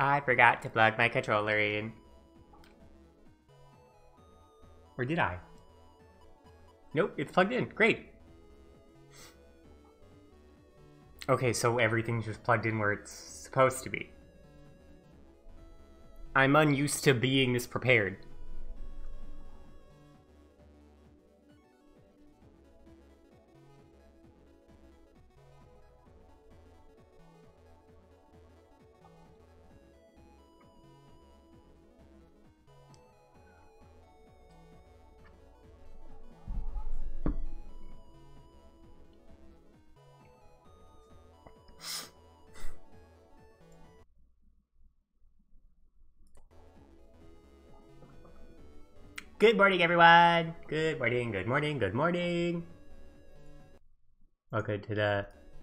I forgot to plug my controller in. Or did I? Nope, it's plugged in. Great. Okay, so everything's just plugged in where it's supposed to be. I'm unused to being this prepared. Good morning, everyone! Good morning, good morning, good morning! Welcome to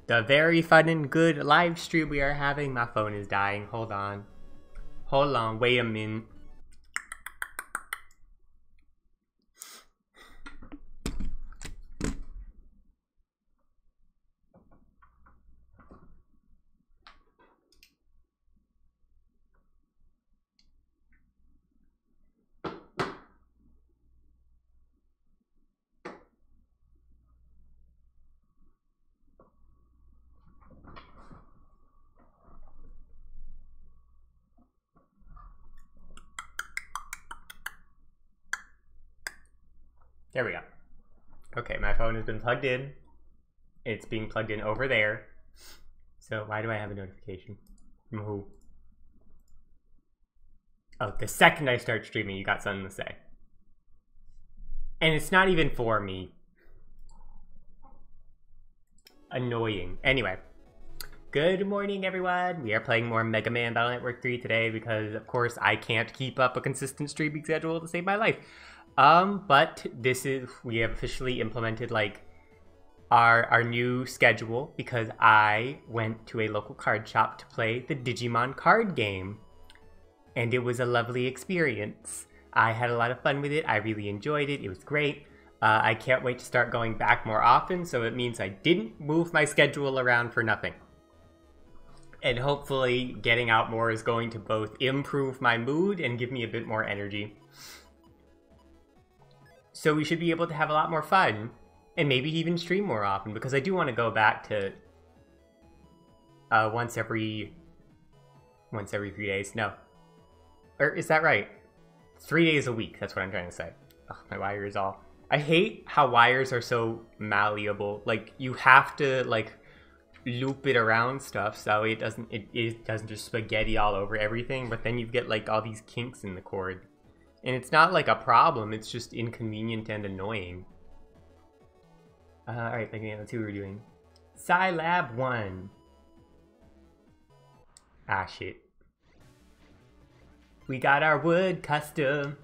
the very fun and good live stream we are having. My phone is dying. Hold on. Hold on, wait a minute. There we go. Okay, my phone has been plugged in. It's being plugged in over there. So why do I have a notification? From who? Oh, the second I start streaming, you got something to say. And it's not even for me. Annoying. Anyway. Good morning, everyone. We are playing more Mega Man Battle Network 3 today because, of course, I can't keep up a consistent streaming schedule to save my life. But we have officially implemented, like, our new schedule because I went to a local card shop to play the Digimon card game. And it was a lovely experience. I had a lot of fun with it. I really enjoyed it. It was great. I can't wait to start going back more often, so it means I didn't move my schedule around for nothing. And hopefully getting out more is going to both improve my mood and give me a bit more energy. So we should be able to have a lot more fun, and maybe even stream more often, because I do want to go back to once every 3 days. No. Or is that right? 3 days a week, that's what I'm trying to say. Ugh, my wire is all... I hate how wires are so malleable. Like, you have to, like, loop it around stuff so it doesn't just spaghetti all over everything, but then you get, like, all these kinks in the cord. And it's not, like, a problem, it's just inconvenient and annoying. Alright, let's see what we're doing. Scilab 1. Ah, shit. We got our wood custom.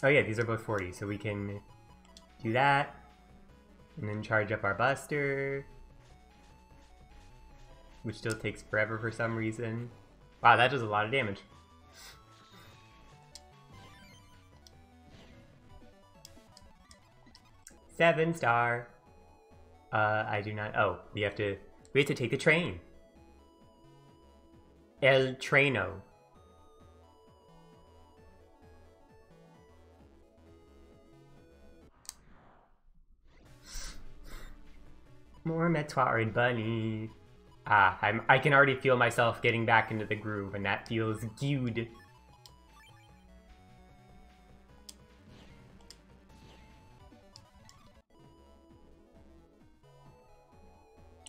Oh yeah, these are both 40, so we can do that. And then charge up our buster. Which still takes forever for some reason. Wow, that does a lot of damage. Seven star. I do not... Oh, we have to take the train. El Treno. More Metroid Bunny. Ah, I can already feel myself getting back into the groove, and that feels good.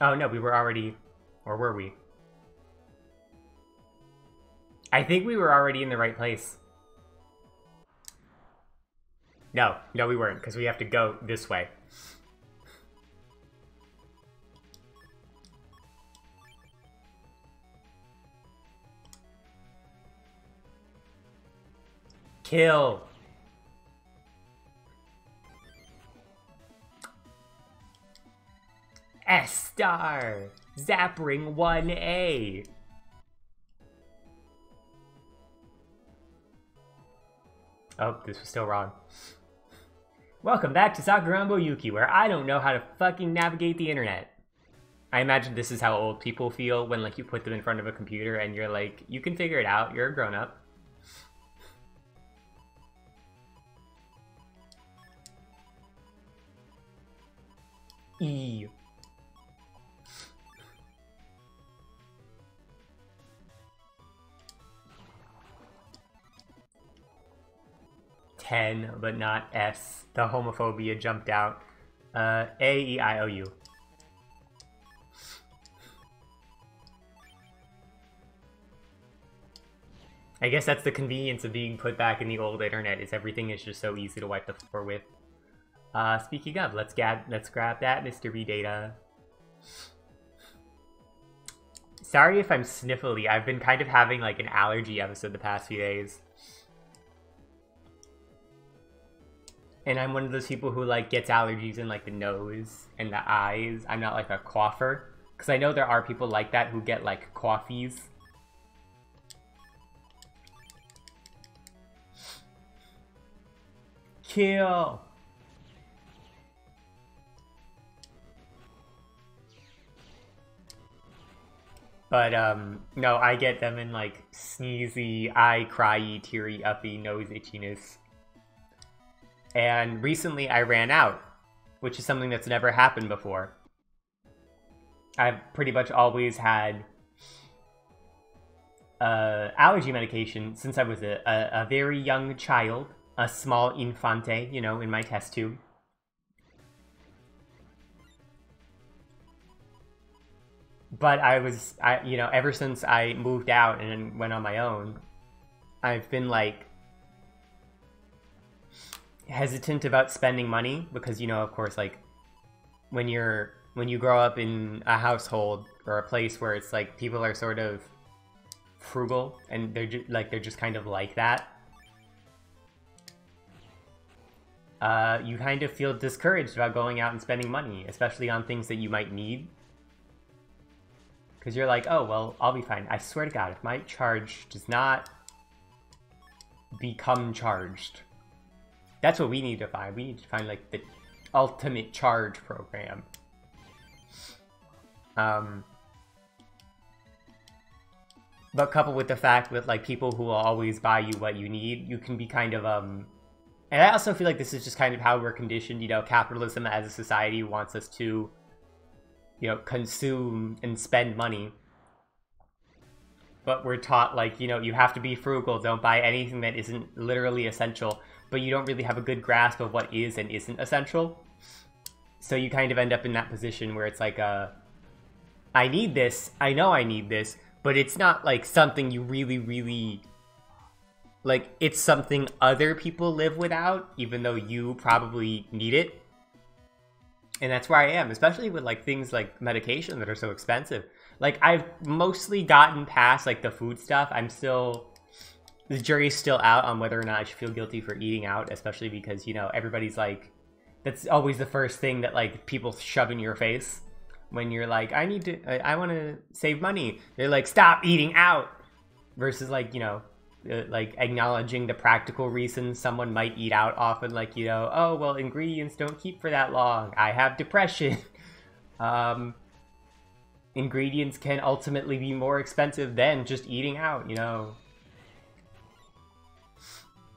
Oh no, we were already... Or were we? I think we were already in the right place. No, we weren't, because we have to go this way. Kill. S-Star. Zapring 1A. Oh, this was still wrong. Welcome back to Sakurambo Yuki, where I don't know how to fucking navigate the internet. I imagine this is how old people feel when like you put them in front of a computer and you're like, you can figure it out, you're a grown-up. E. Ten, but not S. The homophobia jumped out. A-E-I-O-U. I guess that's the convenience of being put back in the old internet, is everything is just so easy to wipe the floor with. Speaking of, let's grab that Mr. B data. Sorry if I'm sniffly. I've been kind of having like an allergy episode the past few days. And I'm one of those people who like gets allergies in like the nose and the eyes. I'm not like a cougher. Because I know there are people like that who get like coughies. Kill! But, no, I get them in, like, sneezy, eye cryy, teary, uppy, nose itchiness. And recently I ran out, which is something that's never happened before. I've pretty much always had allergy medication since I was a very young child. A small infante, you know, in my test tube. But you know, ever since I moved out and went on my own, I've been, like, hesitant about spending money because, you know, of course, like, when you grow up in a household or a place where it's, like, people are sort of frugal and they're just kind of like that, you kind of feel discouraged about going out and spending money, especially on things that you might need. Because you're like, oh, well, I'll be fine. I swear to God, if my charge does not become charged, that's what we need to find. We need to find, like, the ultimate charge program. But coupled with the fact that, like, people who will always buy you what you need, you can be kind of, And I also feel like this is just kind of how we're conditioned, you know, capitalism as a society wants us to, you know, consume and spend money. But we're taught, like, you know, you have to be frugal, don't buy anything that isn't literally essential, but you don't really have a good grasp of what is and isn't essential. So you kind of end up in that position where it's like, I need this, I know I need this, but it's not, like, something you really, really... Like, it's something other people live without, even though you probably need it. And that's where I am, especially with, like, things like medication that are so expensive. Like, I've mostly gotten past, like, the food stuff. I'm still... The jury's still out on whether or not I should feel guilty for eating out, especially because, you know, everybody's like... That's always the first thing that, like, people shove in your face. When you're like, I want to save money. They're like, stop eating out! Versus, like, you know... like acknowledging the practical reasons someone might eat out often, like, you know, oh, well, ingredients don't keep for that long. I have depression. Ingredients can ultimately be more expensive than just eating out, you know.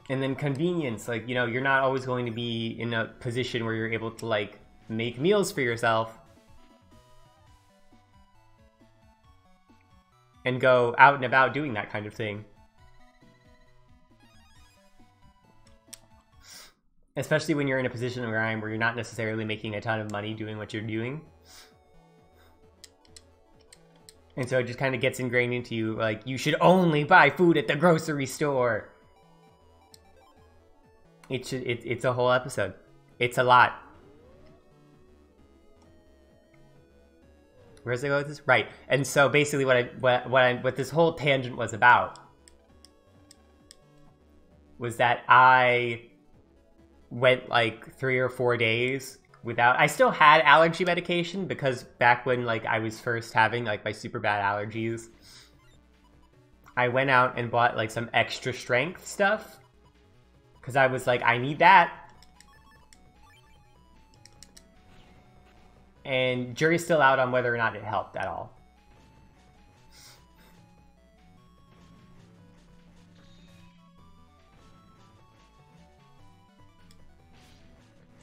And then convenience, like, you know, you're not always going to be in a position where you're able to, like, make meals for yourself and go out and about doing that kind of thing. Especially when you're in a position where I am, where you're not necessarily making a ton of money doing what you're doing. And so it just kind of gets ingrained into you, like, you should only buy food at the grocery store. It's a whole episode. It's a lot. Where's it go with this? Right. And so basically what this whole tangent was about was that I went like 3 or 4 days without... I still had allergy medication because back when, like, I was first having, like, my super bad allergies, I went out and bought, like, some extra strength stuff because I was like, I need that. And jury's still out on whether or not it helped at all.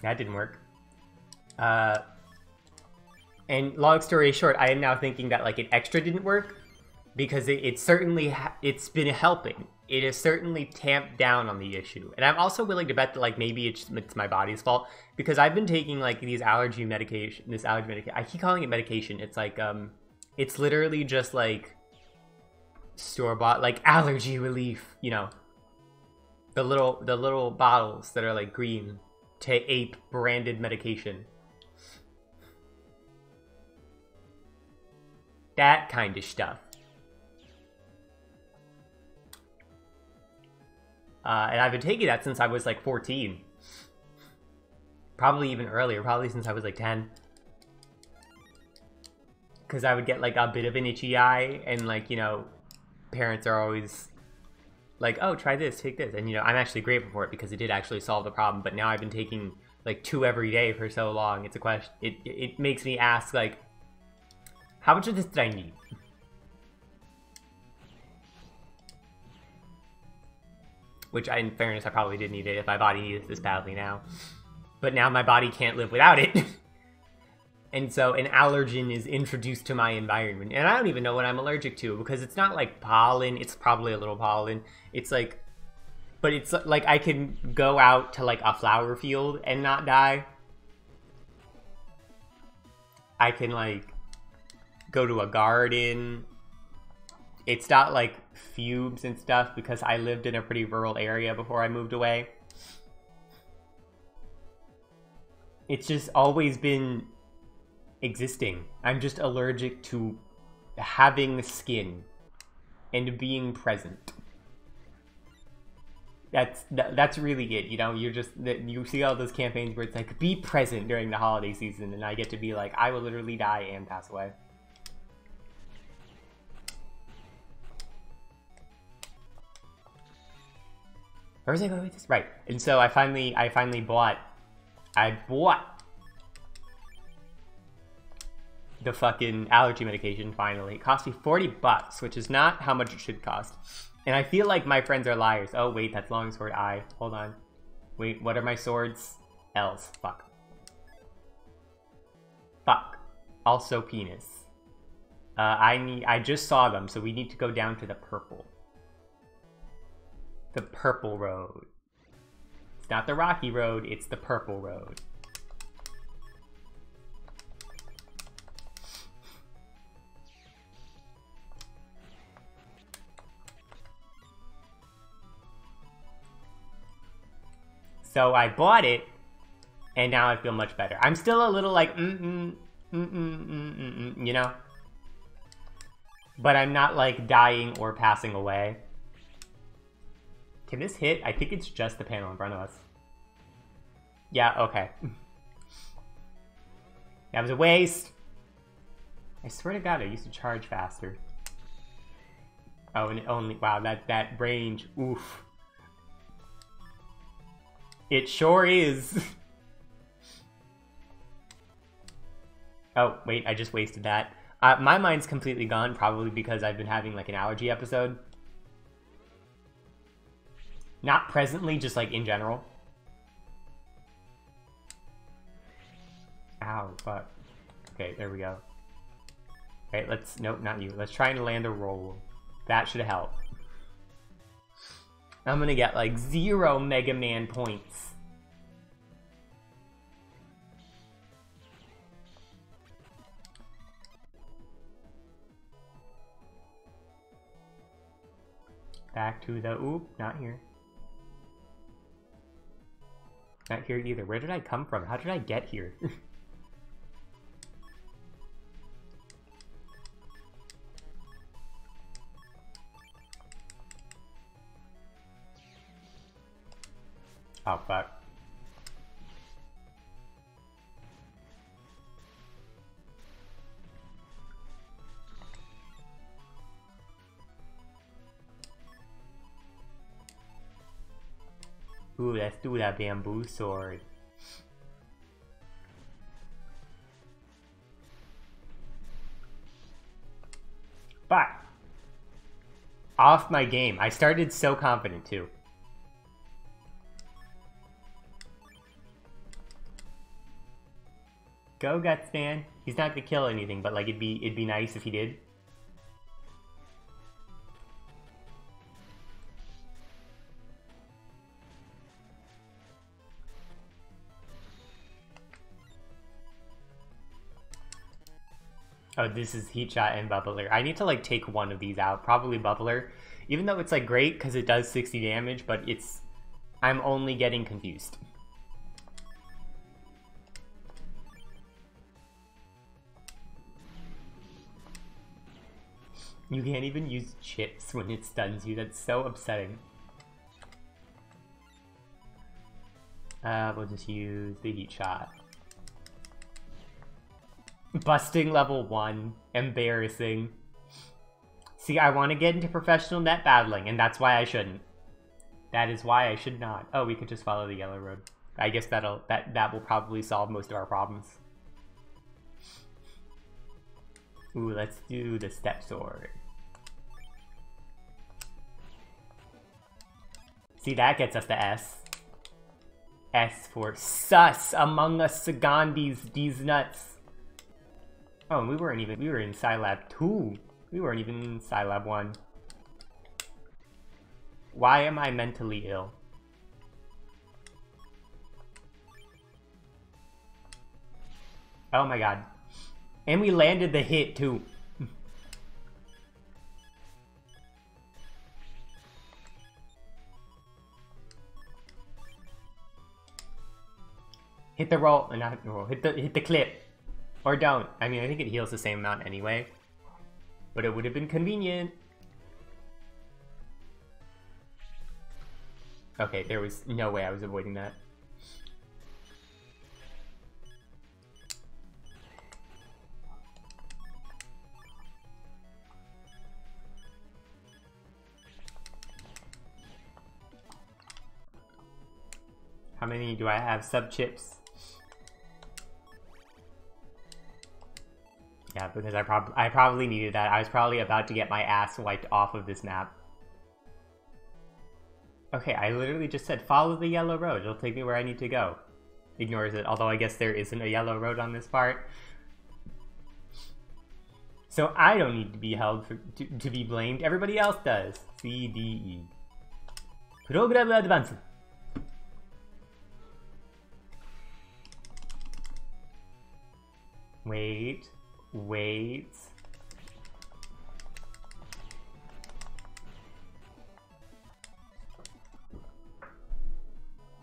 That didn't work. And long story short, I am now thinking that like an extra didn't work because it certainly it's been helping. It has certainly tamped down on the issue. And I'm also willing to bet that like maybe it's my body's fault because I've been taking like these allergy medication, I keep calling it medication. It's like it's literally just like store-bought like allergy relief, you know. The little bottles that are like green ape branded medication. That kind of stuff. And I've been taking that since I was like 14. Probably even earlier, probably since I was like 10. Because I would get like a bit of an itchy eye, and like, you know, parents are always like, oh, try this, take this. And, you know, I'm actually grateful for it because it did actually solve the problem. But now I've been taking like 2 every day for so long. It's a question. It makes me ask, like, how much of this did I need? Which, in fairness, I probably did need it if my body needs this badly now. But now my body can't live without it. And so an allergen is introduced to my environment. And I don't even know what I'm allergic to because it's not like pollen. It's probably a little pollen. It's like, but it's like I can go out to like a flower field and not die. I can like go to a garden. It's not like fumes and stuff because I lived in a pretty rural area before I moved away. It's just always been existing. I'm just allergic to having skin and being present. That's really it, you know. You see all those campaigns where it's like be present during the holiday season, and I get to be like, I will literally die and pass away. Where was I going with this? Right. And so I finally bought the fucking allergy medication finally. It cost me $40, which is not how much it should cost. And I feel like my friends are liars. Oh wait, that's longsword I. Hold on. Wait, what are my swords? L's. Fuck. Fuck. Also penis. I just saw them, so we need to go down to the purple. The purple road. It's not the rocky road, it's the purple road. So I bought it, and now I feel much better. I'm still a little like, you know? But I'm not like dying or passing away. Can this hit? I think it's just the panel in front of us. Yeah, okay. That was a waste. I swear to God, I used to charge faster. Oh, and it only, wow, that range, oof. It sure is. Oh, wait, I just wasted that. My mind's completely gone, probably because I've been having like an allergy episode. Not presently, just like in general. Ow, fuck. Okay, there we go. Okay, let's, nope, not you. Let's try and land a roll. That should help. I'm gonna get like 0 Mega Man points. Back to the, oop, not here. Not here either. Where did I come from? How did I get here? Oh, fuck. Ooh, let's do that bamboo sword. But off my game. I started so confident too. Go Guts, man. He's not gonna kill anything, but like it'd be nice if he did. Oh, this is Heat Shot and Bubbler. I need to like take one of these out, probably Bubbler. Even though it's like great because it does 60 damage, but I'm only getting confused. You can't even use chips when it stuns you. That's so upsetting. We'll just use the Heat Shot. Busting level 1. Embarrassing. See, I want to get into professional net battling, and that's why I shouldn't. That is why I should not. Oh, we could just follow the yellow road. I guess that will probably solve most of our problems. Ooh, let's do the step sword. See, that gets us to S. S for sus among us Sagandis, these nuts. Oh, we were in Scilab 2. We weren't even in Scilab 1. Why am I mentally ill? Oh my god. And we landed the hit too. Hit the roll, not hit the roll, hit the clip. Or don't. I mean, I think it heals the same amount anyway. But it would have been convenient. Okay, there was no way I was avoiding that. How many do I have? Sub-chips? Yeah, because I probably needed that. I was probably about to get my ass wiped off of this map. Okay, I literally just said follow the yellow road. It'll take me where I need to go. Ignores it, although I guess there isn't a yellow road on this part. So I don't need to be held to be blamed. Everybody else does. C, D, E. Program advanced. Wait.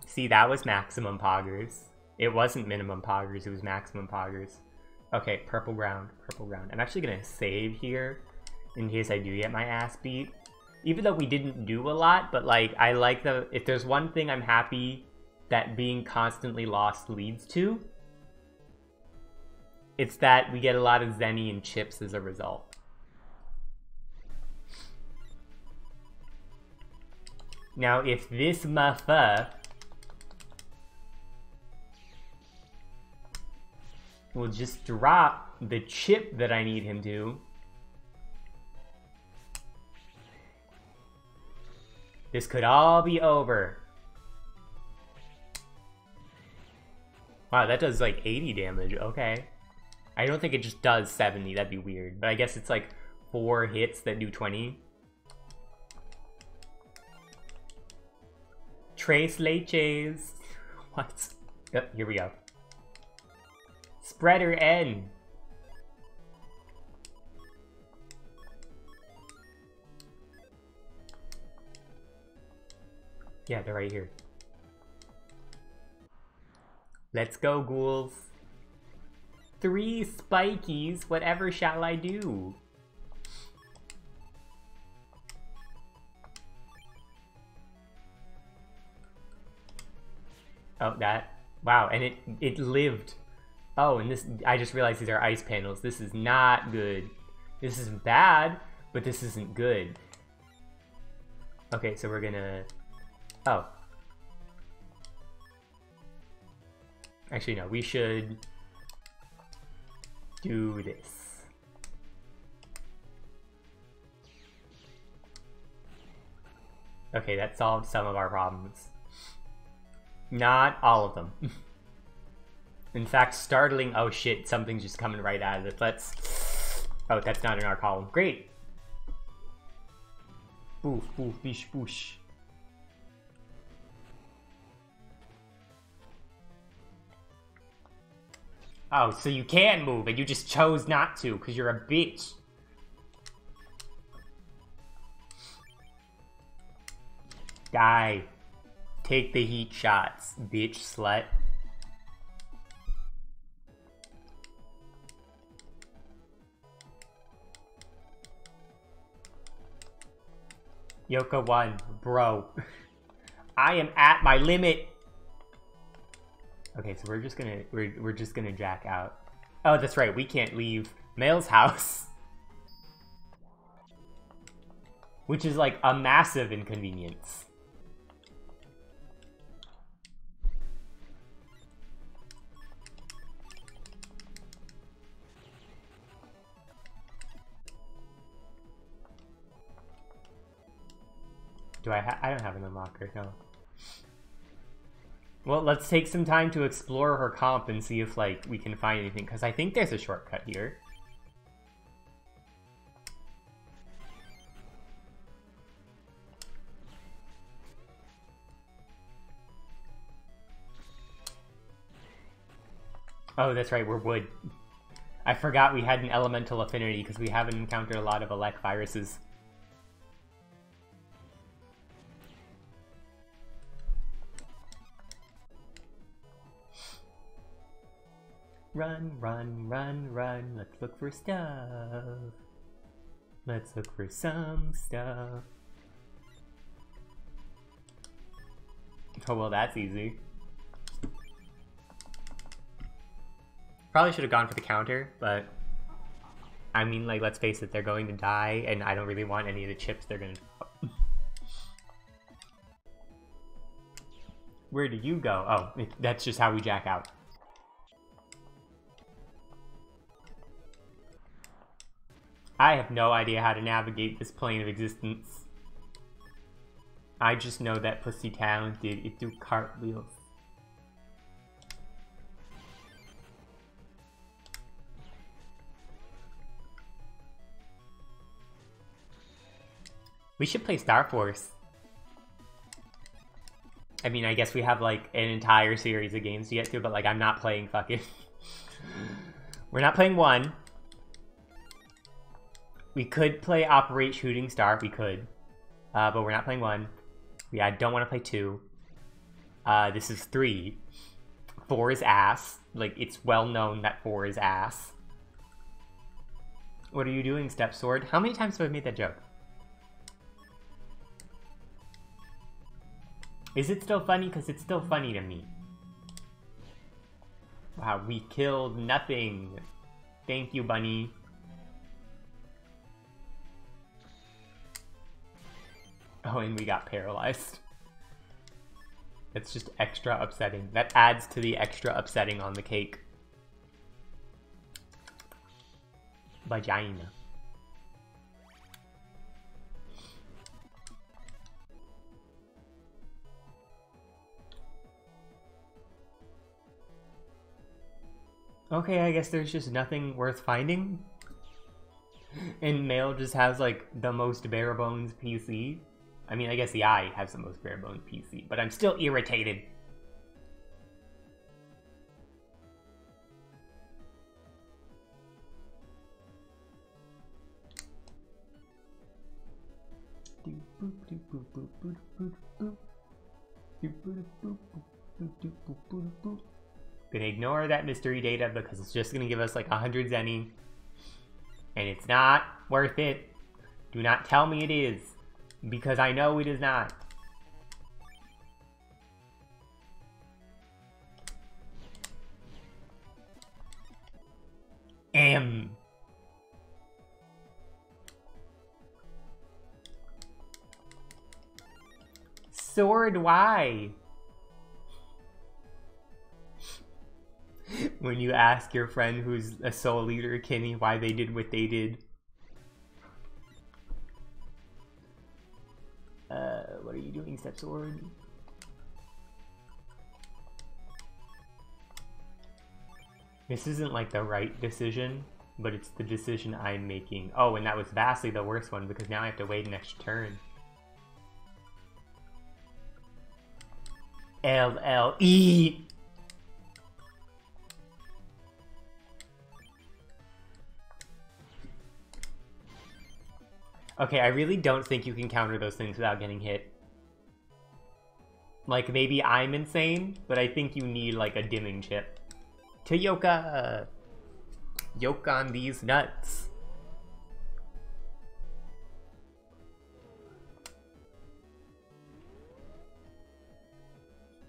See, that was maximum poggers. It wasn't minimum poggers, it was maximum poggers. Okay, purple ground. I'm actually gonna save here in case I do get my ass beat. Even though we didn't do a lot, but like, I like if there's one thing I'm happy that being constantly lost leads to, it's that we get a lot of Zenny and chips as a result. Now, if this muffa will just drop the chip that I need him to, this could all be over. Wow, that does like 80 damage, okay. I don't think it just does 70, that'd be weird. But I guess it's like 4 hits that do 20. Trace leches. What? Yep, here we go. Spreader N. Yeah, they're right here. Let's go, ghouls. 3 spikies, whatever shall I do? Oh, that. Wow, and it lived. Oh, and this, I just realized these are ice panels. This is not good. This isn't bad, but this isn't good. Okay, so we're gonna... Oh. Actually, no, we should do this. Okay, that solved some of our problems. Not all of them. In fact, startling. Oh shit, something's just coming right out of it. Let's. Oh, that's not in our column. Great. Boof, boof, bish, boosh. Oh, so you can move, and you just chose not to, because you're a bitch. Die. Take the heat shots, bitch slut. Yoka won, bro. I am at my limit. Okay, so we're just gonna jack out. Oh, that's right. We can't leave Mail's house, which is like a massive inconvenience. Do I don't have an unlocker, no. Well, let's take some time to explore her comp and see if, like, we can find anything, because I think there's a shortcut here. Oh, that's right, we're wood. I forgot we had an elemental affinity, because we haven't encountered a lot of elect viruses. Run, run, run, run, let's look for stuff. Let's look for some stuff. Oh, well, that's easy. Probably should have gone for the counter, but I mean, like, let's face it, they're going to die, and I don't really want any of the chips they're gonna... Where do you go? Oh, that's just how we jack out. I have no idea how to navigate this plane of existence. I just know that pussy talented, it do cartwheels. We should play Star Force. I mean, I guess we have like an entire series of games to get to, but like I'm not playing fucking... We're not playing 1. We could play Operate Shooting Star, we could. But we're not playing 1. I don't want to play 2. This is 3. 4 is ass. Like, it's well known that 4 is ass. What are you doing, Step Sword? How many times have I made that joke? Is it still funny? Because it's still funny to me. Wow, we killed nothing. Thank you, bunny. Oh, and we got paralyzed. It's just extra upsetting. That adds to the extra upsetting on the cake. Vagina. Okay, I guess there's just nothing worth finding. And Mail just has, like, the most bare bones PC. I mean, I guess the Eye has the most bare bones PC, but I'm still irritated. Gonna ignore that mystery data because it's just gonna give us like 100 zenny. And it's not worth it. Do not tell me it is. Because I know it is not. Sword, why? When you ask your friend who's a soul leader, Kenny, why they did what they did. What are you doing, Step Sword? This isn't like the right decision, but it's the decision I'm making. Oh, and that was vastly the worst one because now I have to wait an extra turn. LLE! Okay, I really don't think you can counter those things without getting hit. Like, maybe I'm insane, but I think you need, like, a dimming chip. To Yoka! Yoke on these nuts.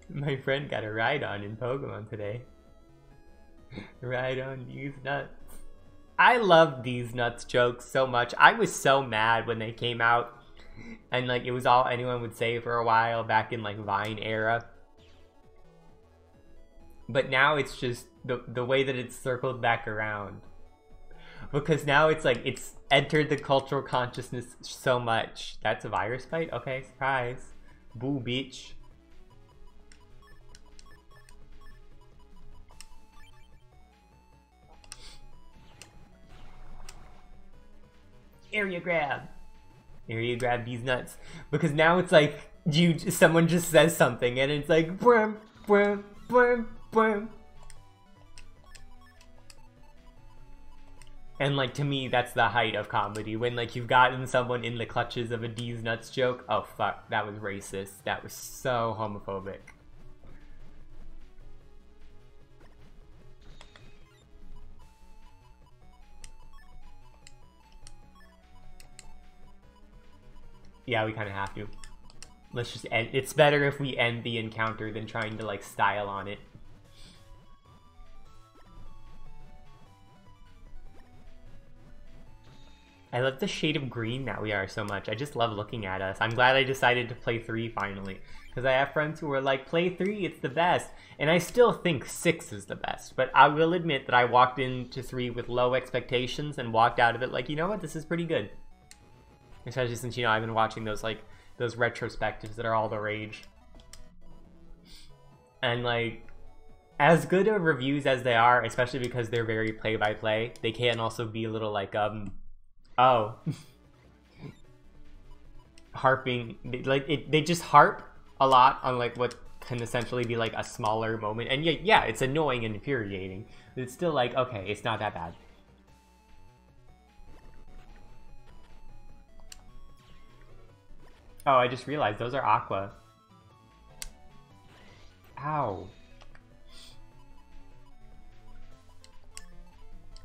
My friend got a ride on in Pokemon today. Ride on these nuts. I love these nuts jokes so much. I was so mad when they came out. And like it was all anyone would say for a while back in like Vine era. But now it's just the way that it's circled back around. Because now it's like it's entered the cultural consciousness so much. That's a virus fight? Okay, surprise. Boo, bitch. Area grab. Area grab these nuts. Because now it's like someone just says something and it's like brum, brum, brum, brum. And like to me that's the height of comedy when like you've gotten someone in the clutches of a D's nuts joke. Oh fuck, that was racist. That was so homophobic. Yeah, we kind of have to. Let's just end. It's better if we end the encounter than trying to like style on it. I love the shade of green that we are so much. I just love looking at us. I'm glad I decided to play 3 finally. Because I have friends who are like, play 3, it's the best. And I still think 6 is the best. But I will admit that I walked into 3 with low expectations and walked out of it like, you know what, this is pretty good. Especially since, you know, I've been watching those, like, those retrospectives that are all the rage. And, like, as good of reviews as they are, especially because they're very play-by-play, they can also be a little, like, oh. Harping, like, they just harp a lot on, like, what can essentially be, like, a smaller moment. And, yeah, it's annoying and infuriating. But it's still, like, okay, it's not that bad. Oh, I just realized those are Aqua. Ow.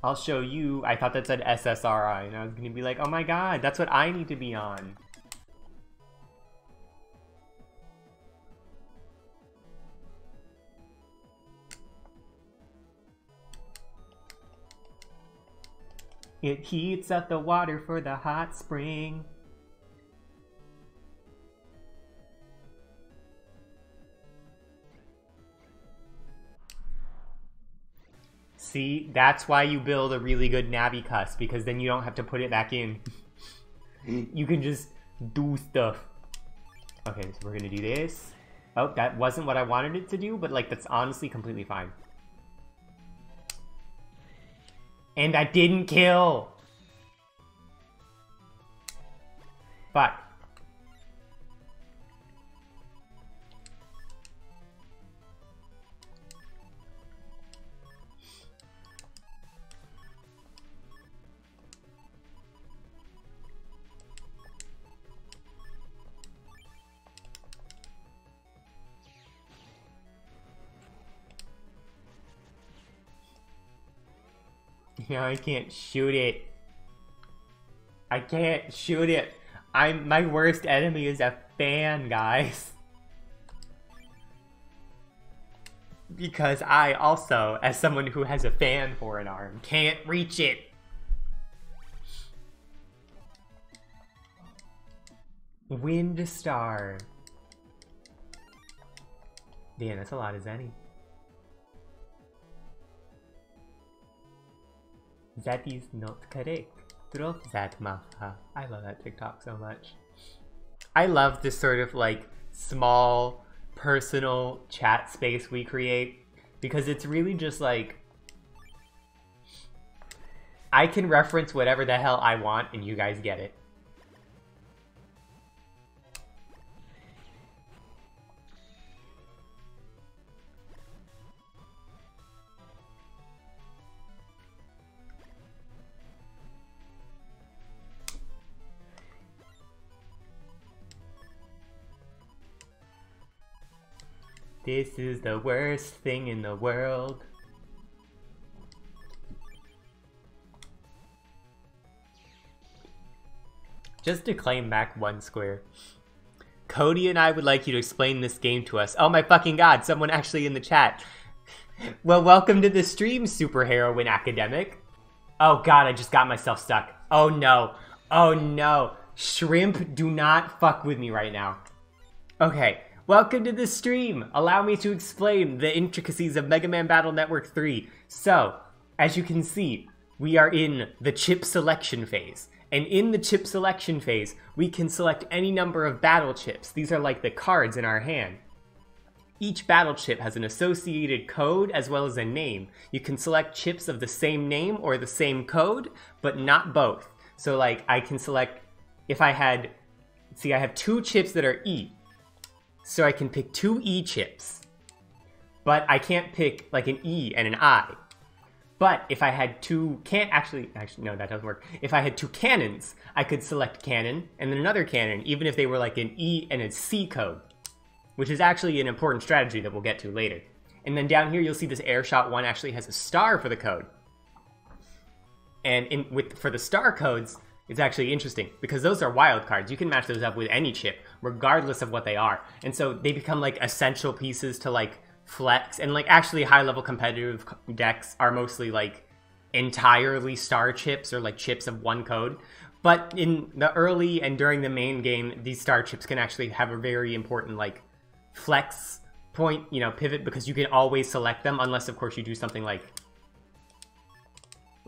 I'll show you. I thought that said SSRI, and I was gonna be like, oh my god, that's what I need to be on. It heats up the water for the hot spring. See, that's why you build a really good Navicuss, because then you don't have to put it back in. You can just do stuff. Okay, so we're gonna do this. Oh, that wasn't what I wanted it to do, but like that's honestly completely fine. And I didn't kill! Fuck. No, I can't shoot it. I can't shoot it. My worst enemy is a fan, guys. Because I also, as someone who has a fan for an arm, can't reach it. Wind Star. Damn, that's a lot of Zenny. That is not correct. Drop that, Maha. I love that TikTok so much. I love this sort of like small personal chat space we create because it's really just like I can reference whatever the hell I want and you guys get it. This is the worst thing in the world. Just to claim back 1 square. Cody and I would like you to explain this game to us. Oh my fucking god, someone actually in the chat. Well, welcome to the stream, Superheroine Academic. Oh god, I just got myself stuck. Oh no. Oh no. Shrimp, do not fuck with me right now. Okay. Welcome to the stream! Allow me to explain the intricacies of Mega Man Battle Network 3. So, as you can see, we are in the chip selection phase. And in the chip selection phase, we can select any number of battle chips. These are like the cards in our hand. Each battle chip has an associated code as well as a name. You can select chips of the same name or the same code, but not both. So like, I can select, if I had, see I have 2 chips that are E. So I can pick 2 E chips, but I can't pick like an E and an I. But if I had 2 actually no, that doesn't work. If I had 2 cannons, I could select cannon and then another cannon, even if they were like an E and a C code, which is actually an important strategy that we'll get to later. And then down here, you'll see this Airshot 1 actually has a star for the code. And for the star codes, it's actually interesting because those are wild cards. You can match those up with any chip, regardless of what they are. And so they become like essential pieces to like flex. And like actually high-level competitive decks are mostly like entirely star chips or like chips of 1 code. But in the early and during the main game, these star chips can actually have a very important like flex point, you know, pivot, because you can always select them unless of course you do something like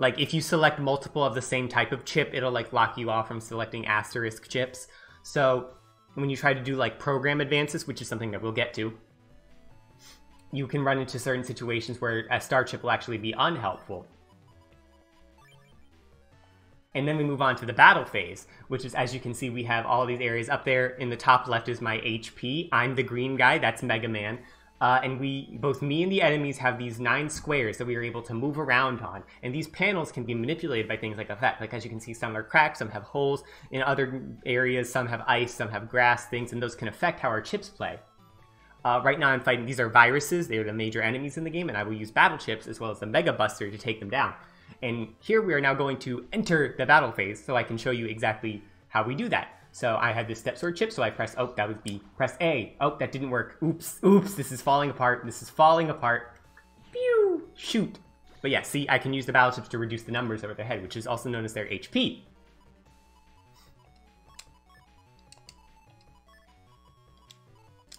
if you select multiple of the same type of chip, it'll like lock you off from selecting asterisk chips. So when you try to do like program advances, which is something that we'll get to, you can run into certain situations where a star chip will actually be unhelpful. And then we move on to the battle phase, which is, as you can see, we have all these areas. Up there in the top left is my HP. I'm the green guy, that's Mega Man. And both me and the enemies have these 9 squares that we are able to move around on. And these panels can be manipulated by things like effect. Like as you can see, some are cracked, some have holes. In other areas, some have ice, some have grass, things, and those can affect how our chips play. Right now I'm fighting, these are viruses, they are the major enemies in the game, and I will use battle chips as well as the Mega Buster to take them down. And here we are now going to enter the battle phase, so I can show you exactly how we do that. So I have this step sword chip, so I press, oh, that was B. Press A. Oh, that didn't work. Oops, oops, this is falling apart. This is falling apart. Pew! Shoot. But yeah, see, I can use the battle chips to reduce the numbers over their head, which is also known as their HP.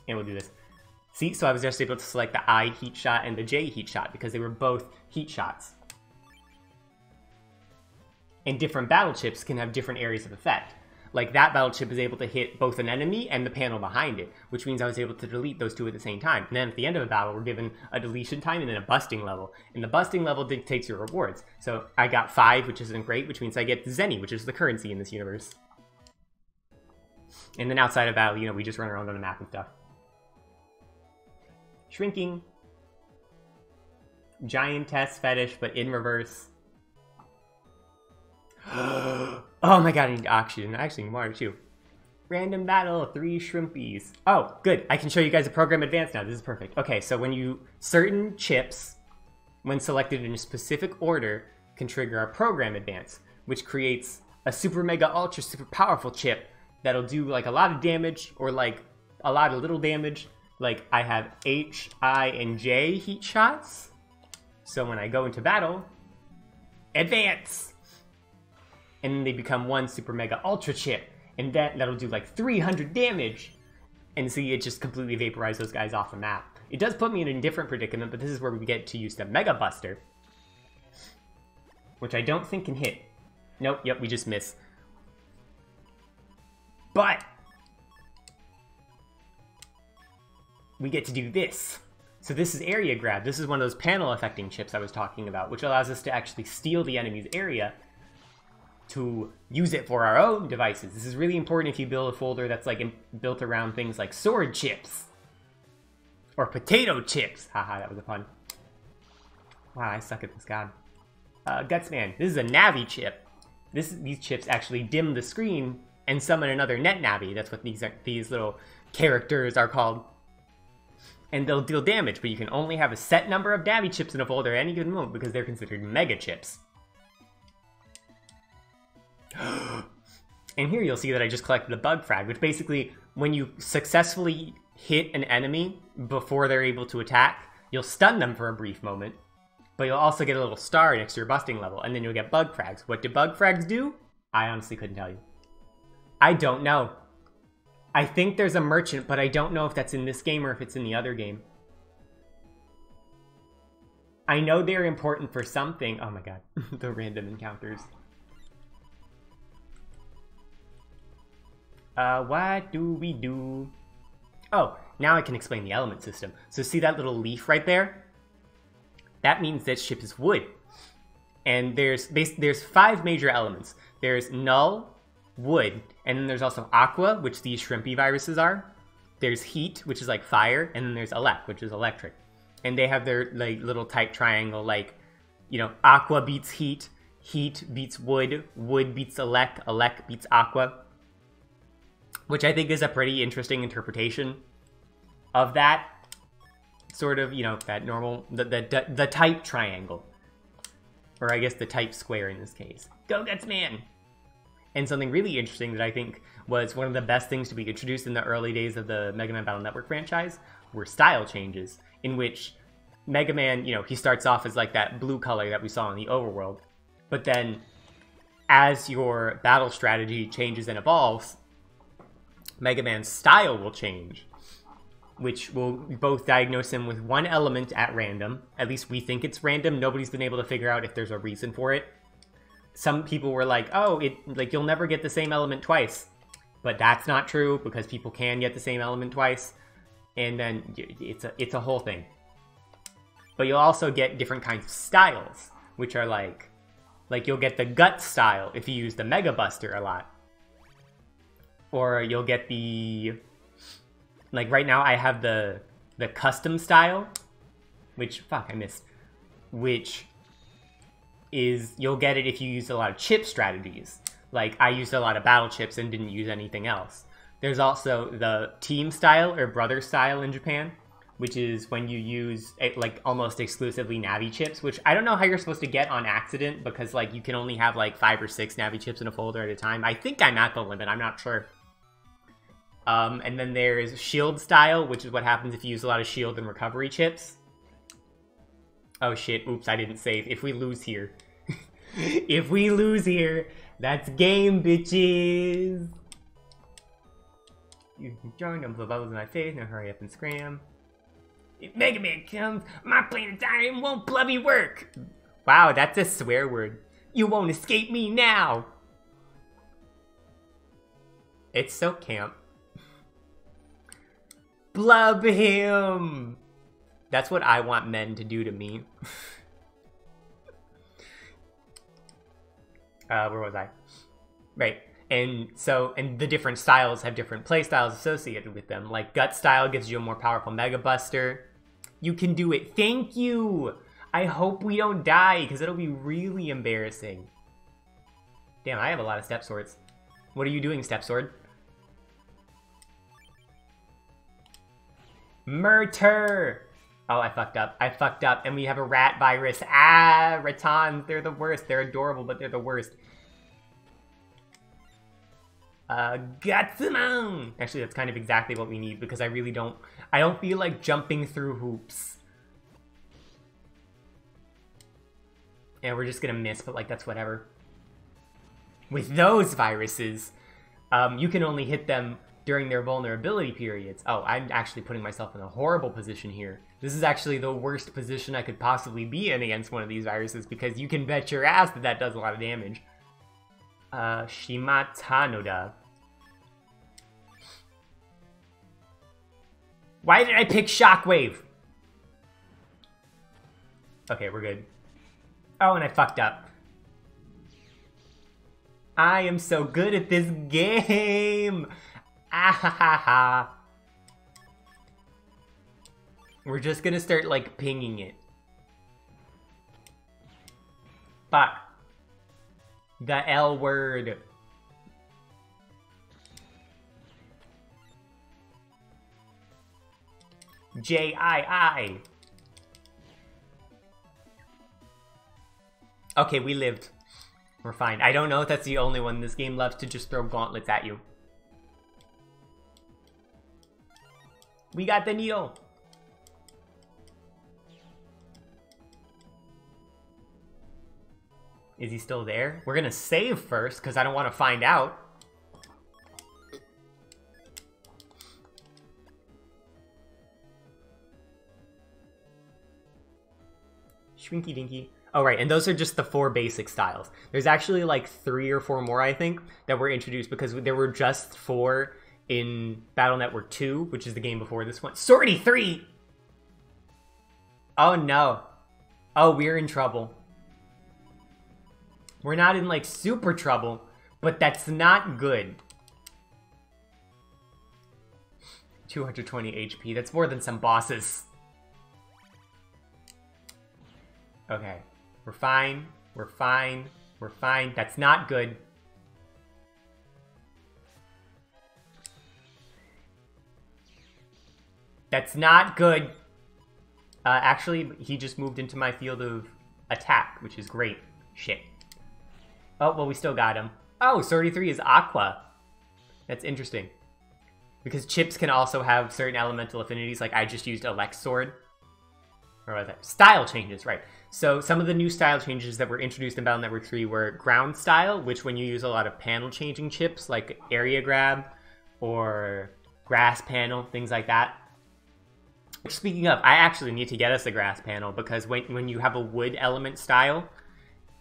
And we'll do this. See, so I was just able to select the I heat shot and the J heat shot because they were both heat shots. And different battle chips can have different areas of effect. Like that battle chip is able to hit both an enemy and the panel behind it, which means I was able to delete those 2 at the same time. And then at the end of a battle, we're given a deletion time and then a busting level. And the busting level dictates your rewards. So I got 5, which isn't great, which means I get Zenny, which is the currency in this universe. And then outside of battle, you know, we just run around on the map and stuff. Shrinking. Giantess fetish, but in reverse. Oh my god, I need oxygen. I actually need water too. Random battle, 3 shrimpies. Oh, good. I can show you guys a program advance now. This is perfect. Okay, so certain chips, when selected in a specific order, can trigger a program advance, which creates a super mega ultra super powerful chip that'll do like a lot of damage or like a lot of little damage. Like I have H, I, and J heat shots. So when I go into battle, advance! And then they become 1 super mega ultra chip. And that'll do like 300 damage. And see, it just completely vaporizes those guys off the map. It does put me in a different predicament, but this is where we get to use the Mega Buster. Which I don't think can hit. Nope, yep, we just miss. But we get to do this. So this is area grab. This is one of those panel affecting chips I was talking about, which allows us to actually steal the enemy's area to use it for our own devices. This is really important if you build a folder that's like built around things like sword chips or potato chips. Haha, that was a pun. Wow, I suck at this, god. Gutsman, this is a Navi chip. These chips actually dim the screen and summon another net Navi. That's what these little characters are called. And they'll deal damage, but you can only have a set number of Navi chips in a folder at any given moment because they're considered mega chips. And here you'll see that I just collected a bug frag, which basically, when you successfully hit an enemy before they're able to attack, you'll stun them for a brief moment, but you'll also get a little star next to your busting level, and then you'll get bug frags. What do bug frags do? I honestly couldn't tell you. I don't know. I think there's a merchant, but I don't know if that's in this game or if it's in the other game. I know they're important for something. Oh my god, the random encounters. What do we do? Oh, now I can explain the element system. So see that little leaf right there? That means that ship is wood. And there's 5 major elements. There's null, wood, and then there's also aqua, which these shrimpy viruses are. There's heat, which is like fire, and then there's elect, which is electric. And they have their like little type triangle, like, you know, aqua beats heat, heat beats wood, wood beats elect, elect beats aqua. Which I think is a pretty interesting interpretation of that sort of, you know, that normal, the type triangle. Or I guess the type square in this case. Go Gutsman! And something really interesting that I think was one of the best things to be introduced in the early days of the Mega Man Battle Network franchise were style changes, in which Mega Man, you know, he starts off as like that blue color that we saw in the overworld. But then, as your battle strategy changes and evolves, Mega Man's style will change, which will both diagnose him with one element at random. At least we think it's random. Nobody's been able to figure out if there's a reason for it. Some people were like, oh, you'll never get the same element twice. But that's not true, because people can get the same element twice. And then it's a whole thing. But you'll also get different kinds of styles, which are like you'll get the gut style if you use the Mega Buster a lot. Or you'll get the, like right now I have the custom style, which, fuck, I missed. Which is, you'll get it if you use a lot of chip strategies. Like, I used a lot of battle chips and didn't use anything else. There's also the team style, or brother style in Japan, which is when you use, like, almost exclusively Navi chips, which I don't know how you're supposed to get on accident, because, like, you can only have, like, 5 or 6 Navi chips in a folder at a time. I think I'm at the limit, I'm not sure. And then there's shield style, which is what happens if you use a lot of shield and recovery chips. Oh shit, oops, I didn't save. If we lose here. If we lose here, that's game, bitches! You can join them, bubbles in my face, now hurry up and scram. If Mega Man comes, my planetarium won't bloody work! Wow, that's a swear word. You won't escape me now! It's so camp. Blub him! That's what I want men to do to me. Where was I? Right. And so, and the different styles have different play styles associated with them. Like, Gut style gives you a more powerful Mega Buster. You can do it. Thank you! I hope we don't die, because it'll be really embarrassing. Damn, I have a lot of Step Swords. What are you doing, Step Sword? Murder! Oh, I fucked up. I fucked up. And we have a rat virus. Ah, ratons. They're the worst. They're adorable, but they're the worst. Gutsman! Actually, that's kind of exactly what we need, because I really don't... I don't feel like jumping through hoops. And we're just gonna miss, but, like, that's whatever. With those viruses, you can only hit them during their vulnerability periods. Oh, I'm actually putting myself in a horrible position here. This is actually the worst position I could possibly be in against one of these viruses, because you can bet your ass that that does a lot of damage. Shimatanoda. Why did I pick Shockwave? Okay, we're good. Oh, and I fucked up. I am so good at this game! Ah ha ha ha. We're just gonna start, like, pinging it. Fuck. The L word. J-I-I. Okay, we lived. We're fine. I don't know if that's the only one. This game loves to just throw gauntlets at you. We got the needle. Is he still there? We're gonna save first, because I don't want to find out. Shrinky dinky. Oh, right, and those are just the 4 basic styles. There's actually like 3 or 4 more, I think, that were introduced because there were just 4 in Battle Network 2, which is the game before this one. Sortie 3! Oh, no. Oh, we're in trouble. We're not in, like, super trouble, but that's not good. 220 HP. That's more than some bosses. Okay. We're fine. We're fine. We're fine. That's not good. That's not good. Actually, he just moved into my field of attack, which is great. Shit. Oh, well, we still got him. Oh, Sortie 3 is Aqua. That's interesting. Because Chips can also have certain elemental affinities, like I just used Elex Sword. Or was that? Style changes, right. So some of the new style changes that were introduced in Battle Network 3 were ground style, which when you use a lot of panel changing chips, like area grab or grass panel, things like that. Speaking of, I actually need to get us a grass panel, because when you have a wood element style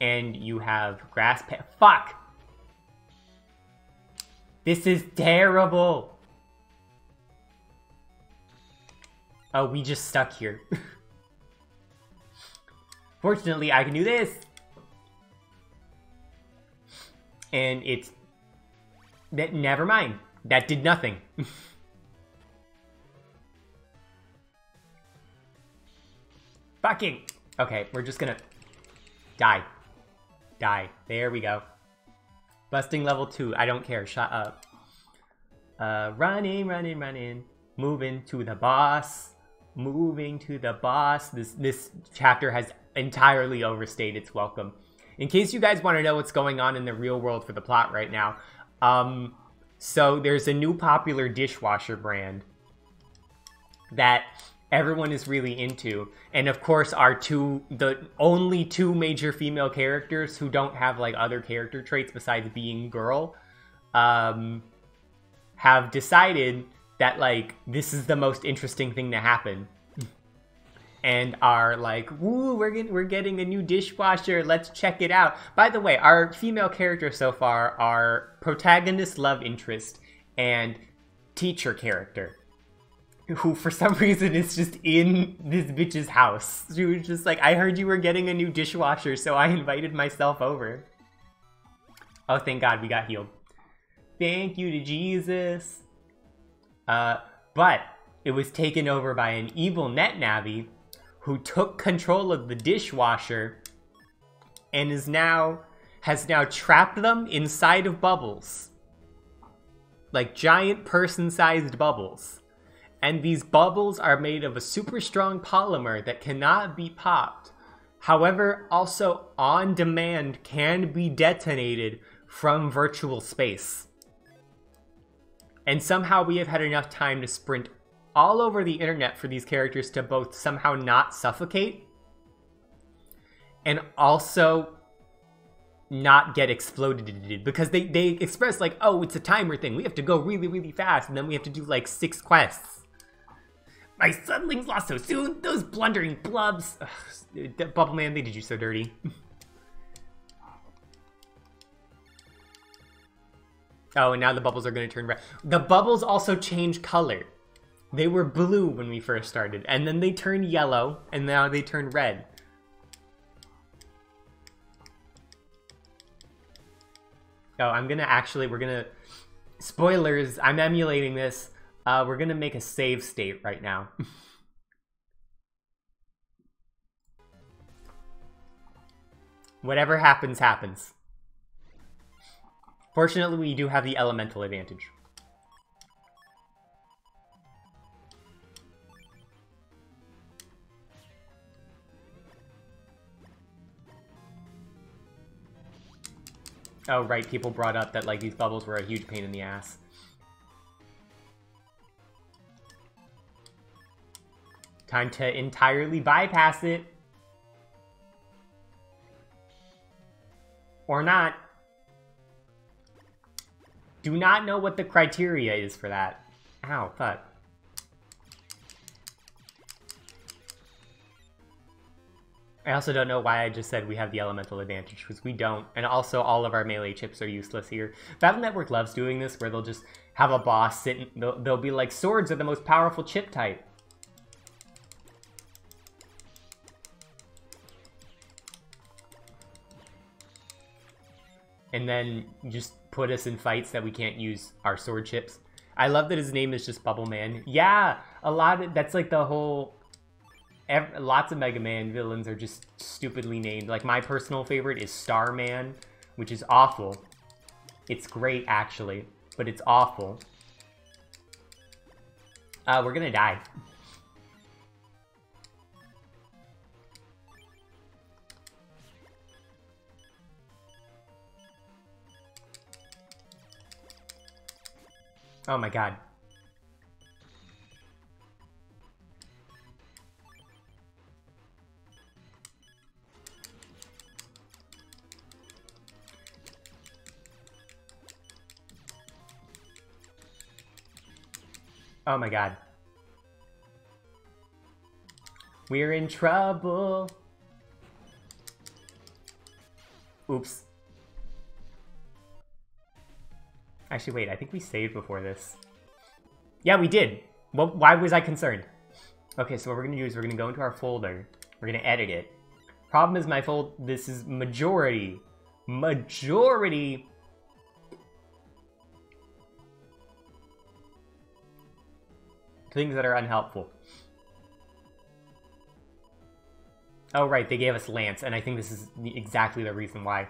and you have grass panel... Fuck! This is terrible! Oh, we just stuck here. Fortunately, I can do this! And it's... Never mind. That did nothing. Fucking... Okay, we're just gonna... Die. Die. There we go. Busting level 2. I don't care. Shut up. Running, running, running. Moving to the boss. Moving to the boss. This chapter has entirely overstayed its welcome. In case you guys want to know what's going on in the real world for the plot right now, so there's a new popular dishwasher brand that everyone is really into, and of course the only 2 major female characters who don't have like other character traits besides being girl, have decided that like this is the most interesting thing to happen. And are like, woo, we're getting a new dishwasher, let's check it out. By the way, our female characters so far are protagonist, love interest, and teacher character, who for some reason is just in this bitch's house. She was just like, I heard you were getting a new dishwasher, so I invited myself over. Oh, thank God we got healed. Thank you to Jesus. But it was taken over by an evil NetNavi who took control of the dishwasher and has now trapped them inside of bubbles. Like giant person-sized bubbles. And these bubbles are made of a super strong polymer that cannot be popped. However, also on demand can be detonated from virtual space. And somehow we have had enough time to sprint all over the internet for these characters to both somehow not suffocate and also not get exploded, because they express like, oh, it's a timer thing, we have to go really, really fast, and then we have to do like 6 quests. My sunlings lost so soon, those blundering blubs. Ugh, Bubble Man, they did you so dirty. Oh, and now the bubbles are going to turn red. The bubbles also change color. They were blue when we first started, and then they turned yellow, and now they turn red. Oh, we're gonna, spoilers, I'm emulating this. We're gonna make a save state right now. Whatever happens, happens. Fortunately, we do have the elemental advantage. Oh, right, people brought up that, like, these bubbles were a huge pain in the ass. Time to entirely bypass it. Or not. Do not know what the criteria is for that. Ow, fuck. I also don't know why I just said we have the elemental advantage, because we don't. And also, all of our melee chips are useless here. Battle Network loves doing this, where they'll just have a boss sit and they'll be like, swords are the most powerful chip type. And then just put us in fights that we can't use our sword chips. I love that his name is just Bubble Man. Yeah, that's like the whole... lots of Mega Man villains are just stupidly named. Like, my personal favorite is Starman, which is awful. It's great, actually, but it's awful. We're gonna die. Oh my god. Oh my god. We're in trouble. Oops. Actually, wait, I think we saved before this. Yeah, we did. Well, why was I concerned? Okay, so what we're gonna do is we're gonna go into our folder. We're gonna edit it. Problem is this is majority. Things that are unhelpful. Oh, right, they gave us Lance, and I think this is exactly the reason why.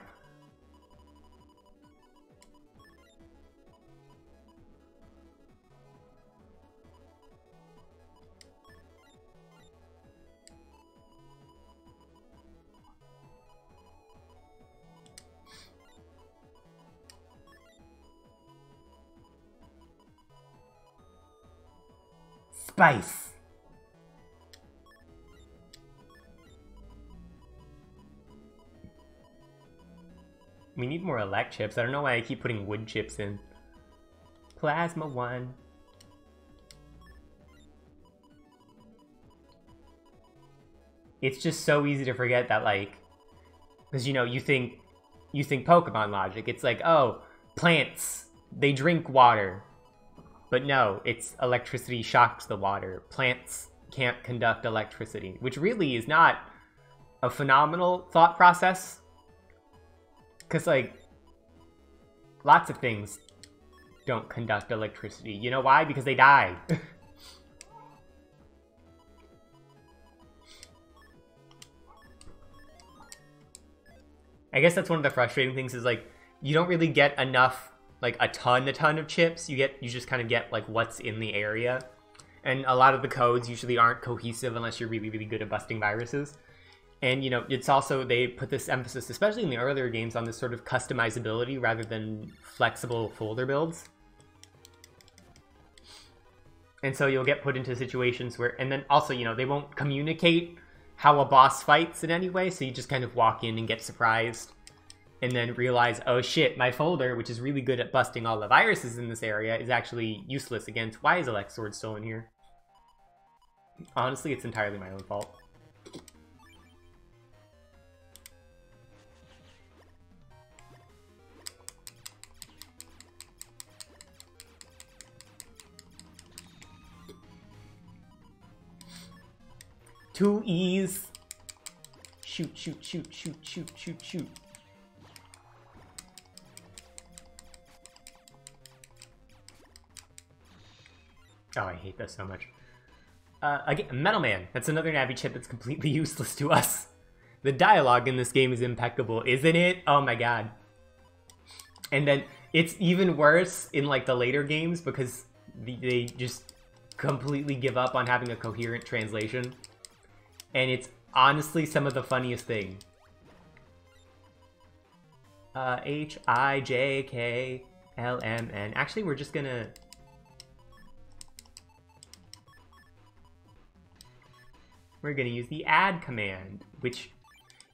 Spice. We need more elect chips. I don't know why I keep putting wood chips in. Plasma 1. It's just so easy to forget that, like, because, you know, you think Pokemon logic. It's like, oh, plants, they drink water. But no, it's electricity shocks the water. Plants can't conduct electricity, which really is not a phenomenal thought process. Because, like, lots of things don't conduct electricity. You know why? Because they die. I guess that's one of the frustrating things is, like, you don't really get enough, like, a ton of chips. You just kind of get, like, what's in the area. And a lot of the codes usually aren't cohesive unless you're really, really good at busting viruses. And, you know, it's also, they put this emphasis, especially in the earlier games, on this sort of customizability rather than flexible folder builds. And so you'll get put into situations where, and then also, you know, they won't communicate how a boss fights in any way, so you just kind of walk in and get surprised. And then realize, oh shit, my folder, which is really good at busting all the viruses in this area, is actually useless against... Why is Elect Sword still in here? Honestly, it's entirely my own fault. 2 E's. Shoot, shoot, shoot, shoot, shoot, shoot, shoot. Oh, I hate this so much. Again, Metal Man. That's another Navi chip that's completely useless to us. The dialogue in this game is impeccable, isn't it? Oh my god. And then it's even worse in like the later games because they just completely give up on having a coherent translation. And it's honestly some of the funniest thing. H-I-J-K-L-M-N. Actually, we're just gonna... We're gonna use the add command, which,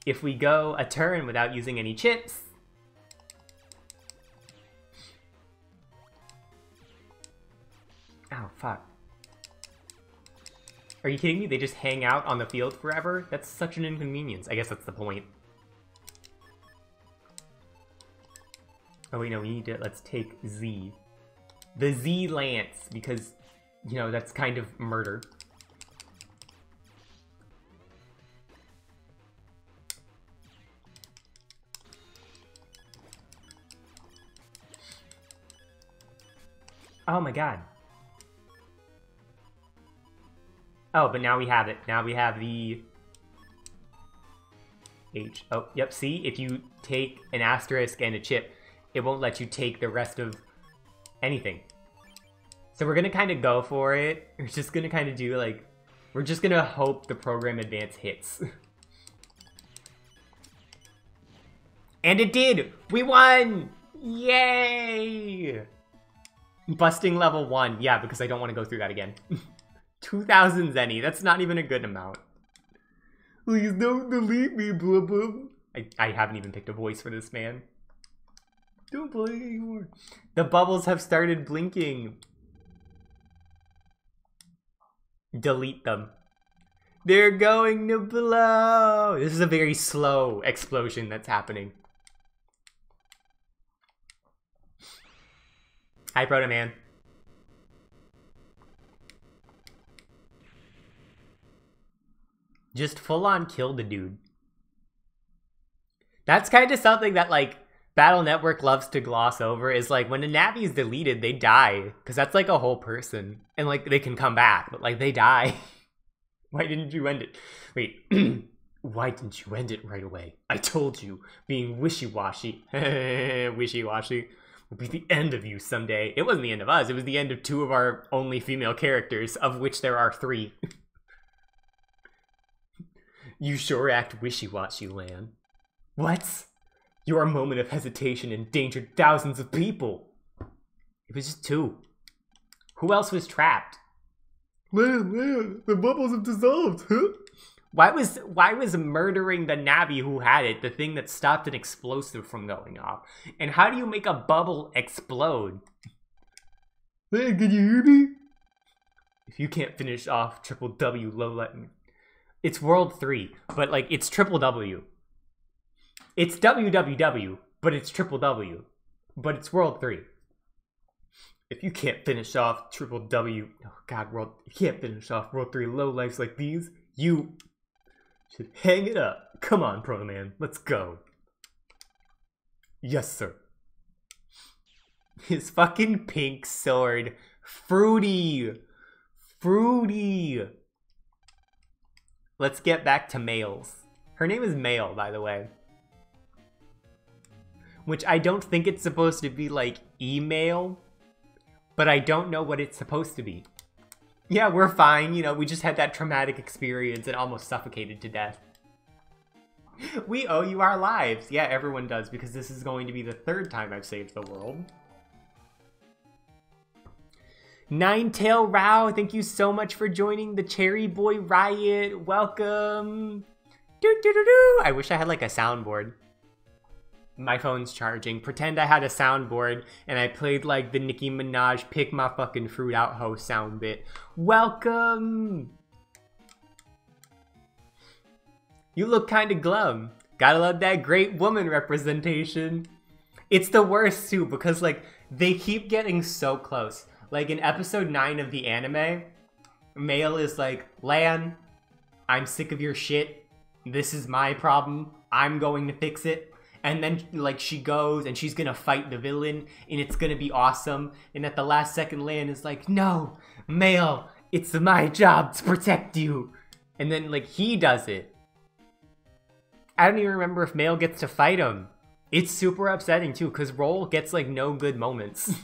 if we go a turn without using any chips, oh, fuck. Are you kidding me? They just hang out on the field forever? That's such an inconvenience. I guess that's the point. Oh wait, no, we need to, let's take Z. The Z Lance, because, you know, that's kind of murder. Oh my god. Oh, but now we have it. Now we have the H. Oh, yep, see? If you take an asterisk and a chip, it won't let you take the rest of anything. So we're gonna kind of go for it. We're just gonna kind of do, like... We're just gonna hope the program advance hits. And it did! We won! Yay! Busting level 1. Yeah, because I don't want to go through that again. 2,000 Zenny. That's not even a good amount. Please don't delete me, Blub Blub. I haven't even picked a voice for this man. Don't play anymore. The bubbles have started blinking. Delete them. They're going to blow. This is a very slow explosion that's happening. Hi, Proto Man. Just full on kill the dude. That's kind of something that, like, Battle Network loves to gloss over, is like, when a Navi is deleted, they die. Because that's like a whole person. And, like, they can come back, but, like, they die. Why didn't you end it? Wait. Why didn't you end it right away? I told you, being wishy-washy. Wishy-washy. Will be the end of you someday. It wasn't the end of us, it was the end of 2 of our only female characters, of which there are 3. You sure act wishy-washy, Lan. What? Your moment of hesitation endangered thousands of people. It was just 2. Who else was trapped? Lan, the bubbles have dissolved, huh? Why was murdering the Navi who had it the thing that stopped an explosive from going off? And how do you make a bubble explode? Hey, can you hear me? If you can't finish off triple W low lightning. It's World 3, but like it's triple W. It's WWW, but it's triple W. But it's World 3. If you can't finish off triple W, oh god, if you can't finish off World 3 low lives like these, you should hang it up. Come on, Proto Man, let's go. Yes, sir. His fucking pink sword. Fruity. Fruity. Let's get back to males. Her name is Male, by the way. Which I don't think it's supposed to be like email, but I don't know what it's supposed to be. Yeah, we're fine, you know, we just had that traumatic experience and almost suffocated to death. We owe you our lives. Yeah, everyone does, because this is going to be the 3rd time I've saved the world. Ninetail Rao, thank you so much for joining the Cherry Boy Riot. Welcome. Doo-doo-doo-doo. I wish I had like a soundboard. My phone's charging. Pretend I had a soundboard and I played like the Nicki Minaj pick my fucking fruit out ho sound bit. Welcome! You look kinda glum. Gotta love that great woman representation. It's the worst too because like they keep getting so close. Like in episode 9 of the anime, Male is like, Lan, I'm sick of your shit. This is my problem. I'm going to fix it. And then, like, she goes and she's gonna fight the villain and it's gonna be awesome. And at the last second, Lan is like, no, Mail, it's my job to protect you. And then, like, he does it. I don't even remember if Mail gets to fight him. It's super upsetting, too, because Roll gets, like, no good moments.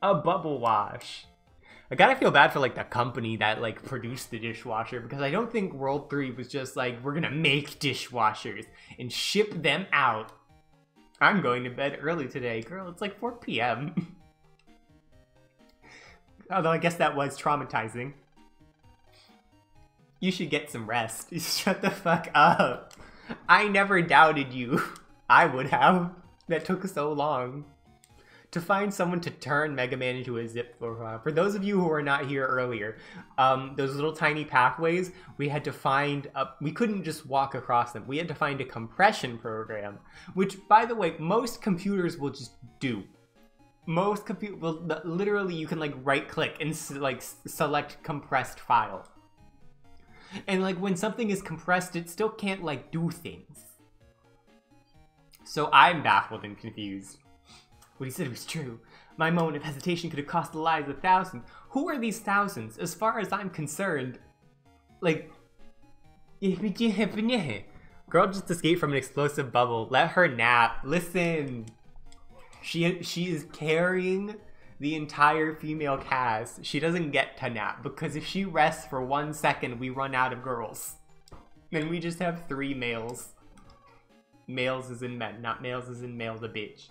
A bubble wash. I gotta feel bad for, like, the company that, like, produced the dishwasher, because I don't think World 3 was just like, we're gonna make dishwashers and ship them out. I'm going to bed early today. Girl, it's like 4 p.m. Although I guess that was traumatizing. You should get some rest. Shut the fuck up. I never doubted you. I would have. That took so long. To find someone to turn Mega Man into a zip profile. For those of you who were not here earlier, those little tiny pathways, we had to find, we couldn't just walk across them. We had to find a compression program, which, by the way, most computers will just do. Most well, literally you can like right click and like select compressed file. And like when something is compressed, it still can't like do things. So I'm baffled and confused. What he said was true. My moment of hesitation could have cost the lives of thousands. Who are these thousands? As far as I'm concerned, like, girl just escaped from an explosive bubble. Let her nap. Listen, she is carrying the entire female cast. She doesn't get to nap because if she rests for 1 second, we run out of girls. And we just have 3 males. Males as in men, not males as in male's a bitch.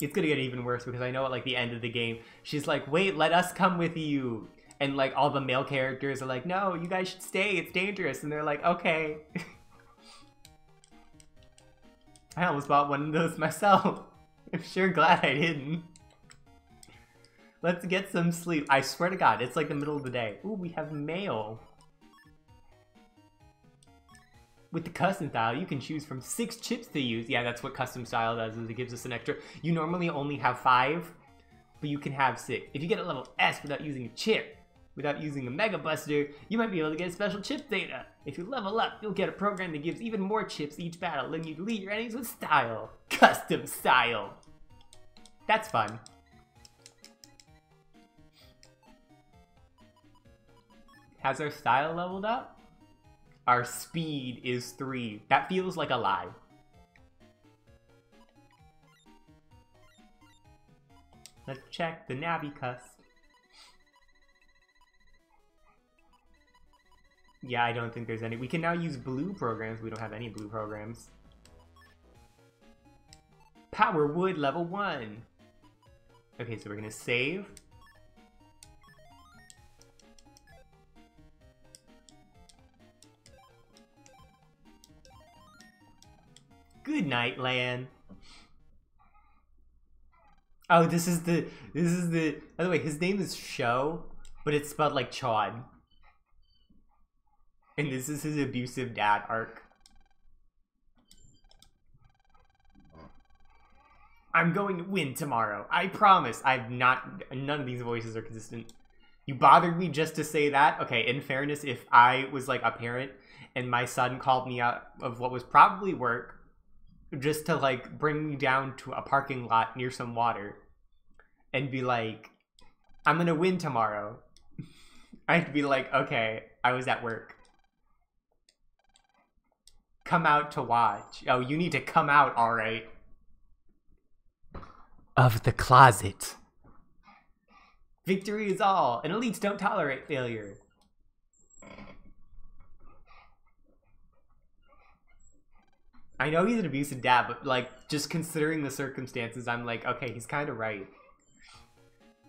It's gonna get even worse because I know at like the end of the game, she's like, wait, let us come with you. And like all the male characters are like, no, you guys should stay, it's dangerous. And they're like, okay. I almost bought one of those myself. I'm sure glad I didn't. Let's get some sleep. I swear to God, it's like the middle of the day. Ooh, we have mail. With the custom style, you can choose from 6 chips to use. Yeah, that's what custom style does, is it gives us an extra. You normally only have 5, but you can have 6. If you get a level S without using a chip, without using a Mega Buster, you might be able to get special chip data. If you level up, you'll get a program that gives even more chips each battle, letting you delete your enemies with style. Custom style. That's fun. Has our style leveled up? Our speed is 3. That feels like a lie. Let's check the Navi cust. Yeah, I don't think there's any. We can now use blue programs. We don't have any blue programs. Power Wood level 1. Okay, so we're gonna save. Good night, Lan. Oh, this is the, by the way, his name is Sho, but it's spelled like Chod. And this is his abusive dad arc. I'm going to win tomorrow. I promise. None of these voices are consistent. You bothered me just to say that? Okay, in fairness, if I was like a parent and my son called me out of what was probably work, just to like bring me down to a parking lot near some water and be like, I'm gonna win tomorrow. I'd be like, okay, I was at work. Come out to watch. Oh, you need to come out, all right. Of the closet. Victory is all, and elites don't tolerate failure. I know he's an abusive dad, but like, just considering the circumstances, I'm like, okay, he's kind of right.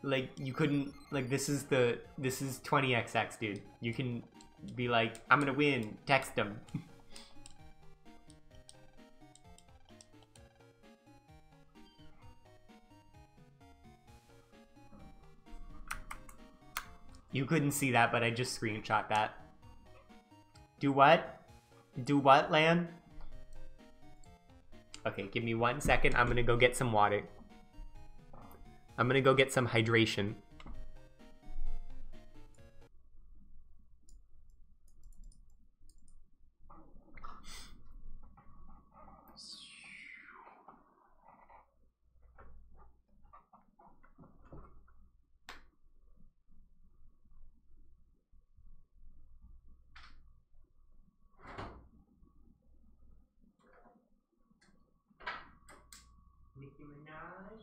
Like, you couldn't, like, this is 20XX, dude. You can be like, I'm gonna win, text him. You couldn't see that, but I just screenshot that. Do what? Do what, Lan? Okay, give me 1 second. I'm gonna go get some water. I'm gonna go get some hydration. Nicki Minaj.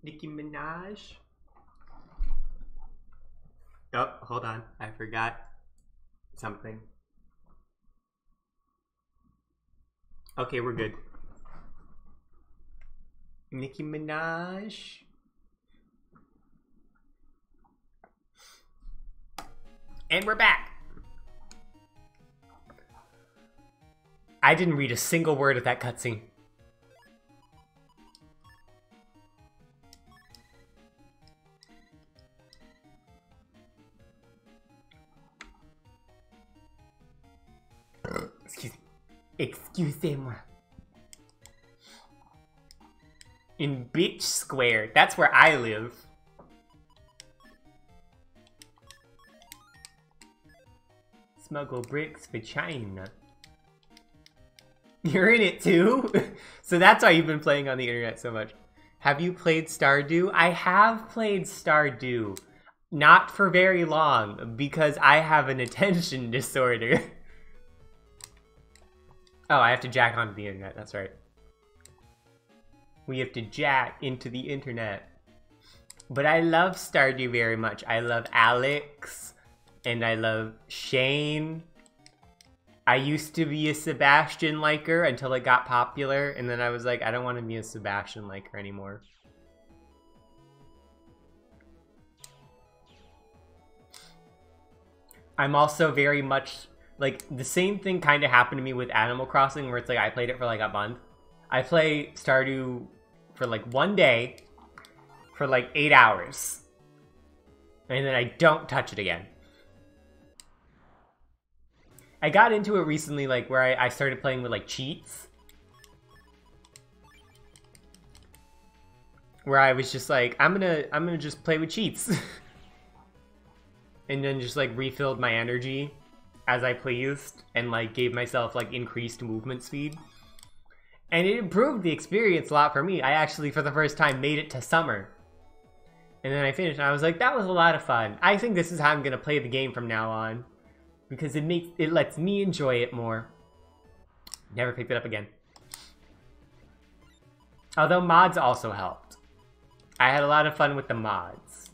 Nicki Minaj. Oh, hold on. I forgot something. Okay, we're good. Nicki Minaj. And we're back. I didn't read a single word of that cutscene. Excusez-moi. In Bitch Square. That's where I live. Smuggle bricks for China. You're in it too? So that's why you've been playing on the internet so much. Have you played Stardew? I have played Stardew. Not for very long, because I have an attention disorder. Oh, I have to jack onto the internet, that's right. We have to jack into the internet. But I love Stardew very much. I love Alex, and I love Shane. I used to be a Sebastian liker until it got popular, and then I was like, I don't want to be a Sebastian liker anymore. I'm also very much... Like, the same thing kind of happened to me with Animal Crossing, where it's like, I played it for like a month. I play Stardew for like one day, for like 8 hours. And then I don't touch it again. I got into it recently, like, where I started playing with like cheats. Where I was just like, I'm gonna just play with cheats. And then just like refilled my energy as I pleased, and like gave myself like increased movement speed. And it improved the experience a lot for me. I actually, for the first time, made it to summer. And then I finished, and I was like, that was a lot of fun. I think this is how I'm gonna play the game from now on. Because it lets me enjoy it more. Never picked it up again. Although mods also helped. I had a lot of fun with the mods.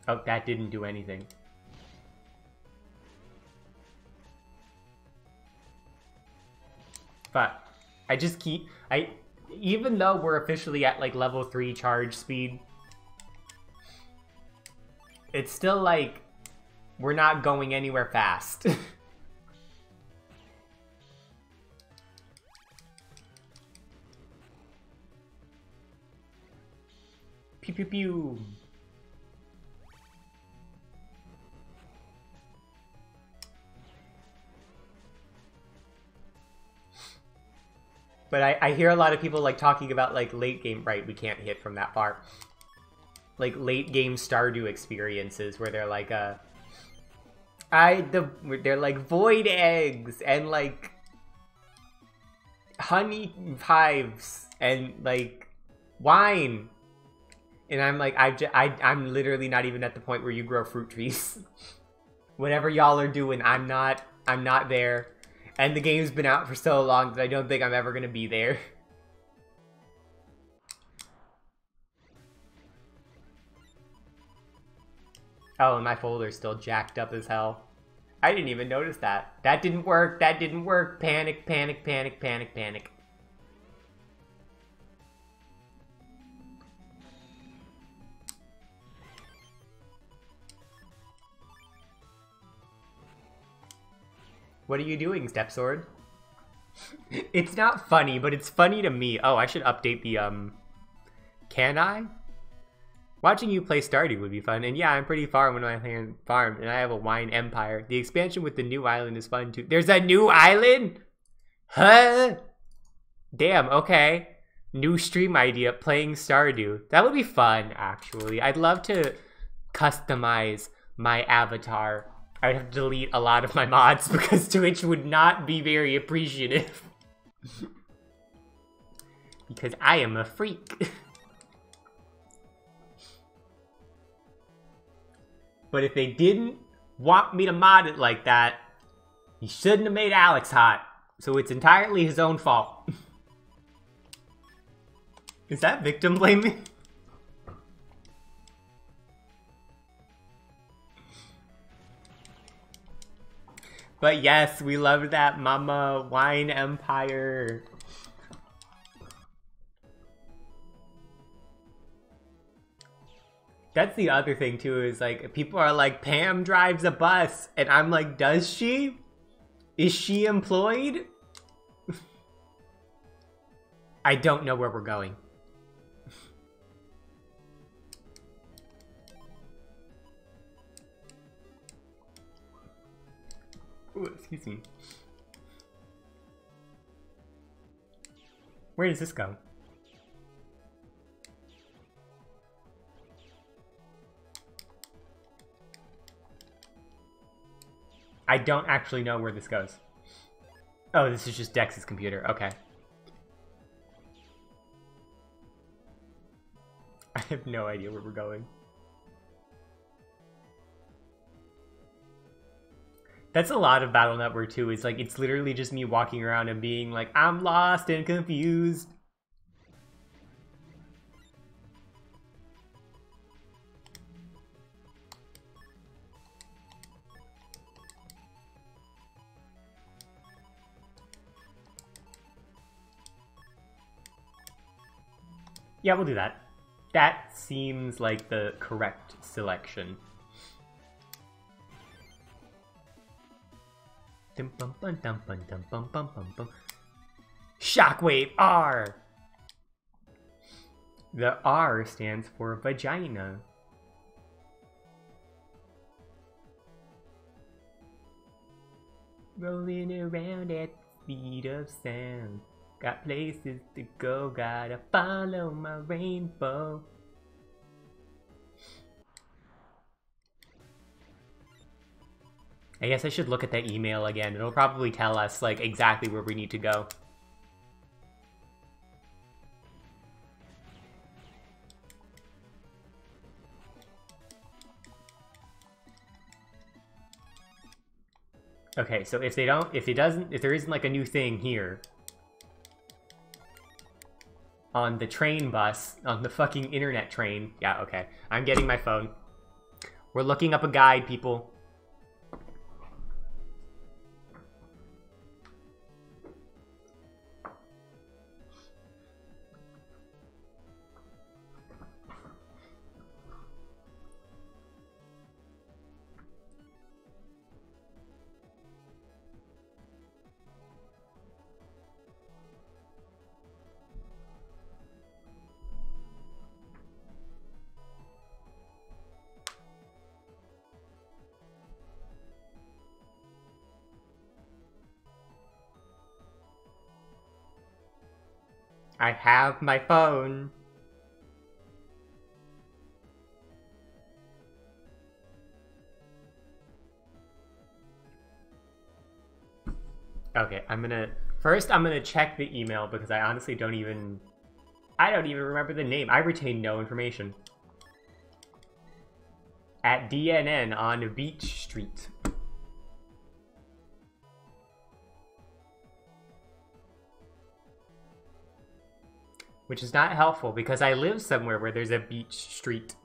Oh, that didn't do anything. But I just keep, even though we're officially at like level 3 charge speed, it's still like, we're not going anywhere fast. Pew pew pew. But I hear a lot of people like talking about like late game, right, we can't hit from that far. Like late game Stardew experiences where they're like they're like void eggs and like honey hives and like wine. And I'm like, I'm literally not even at the point where you grow fruit trees. Whatever y'all are doing, I'm not there. And the game's been out for so long that I don't think I'm ever gonna be there. Oh, and my folder's still jacked up as hell. I didn't even notice that. That didn't work, that didn't work. Panic, panic, panic, panic, panic. What are you doing, Stepsword? It's not funny, but it's funny to me. Oh, I should update the, Can I? Watching you play Stardew would be fun. And yeah, I'm pretty far when I farm, and I have a wine empire. The expansion with the new island is fun too. There's a new island? Huh? Damn, okay. New stream idea, playing Stardew. That would be fun, actually. I'd love to customize my avatar. I'd have to delete a lot of my mods because Twitch would not be very appreciative. Because I am a freak. But if they didn't want me to mod it like that, he shouldn't have made Alex hot. So it's entirely his own fault. Is that victim blaming? But yes, we love that Mama Wine Empire. That's the other thing too, is like, people are like, Pam drives a bus. And I'm like, does she? Is she employed? I don't know where we're going. Ooh, excuse me. Where does this go? I don't actually know where this goes. Oh, this is just Dex's computer. Okay. I have no idea where we're going. That's a lot of Battle Network too. It's like, it's literally just me walking around and being like, I'm lost and confused. Yeah, we'll do that. That seems like the correct selection. Shockwave R! The R stands for vagina. Rolling around at the speed of sound. Got places to go, gotta follow my rainbow. I guess I should look at that email again. It'll probably tell us, like, exactly where we need to go. Okay, so if there isn't like a new thing here on the train bus, on the fucking internet train. Yeah, okay. I'm getting my phone. We're looking up a guide, people. I have my phone. Okay, first I'm gonna check the email because I honestly don't even remember the name. I retain no information. At DNN on Beach Street. Which is not helpful because I live somewhere where there's a beach street.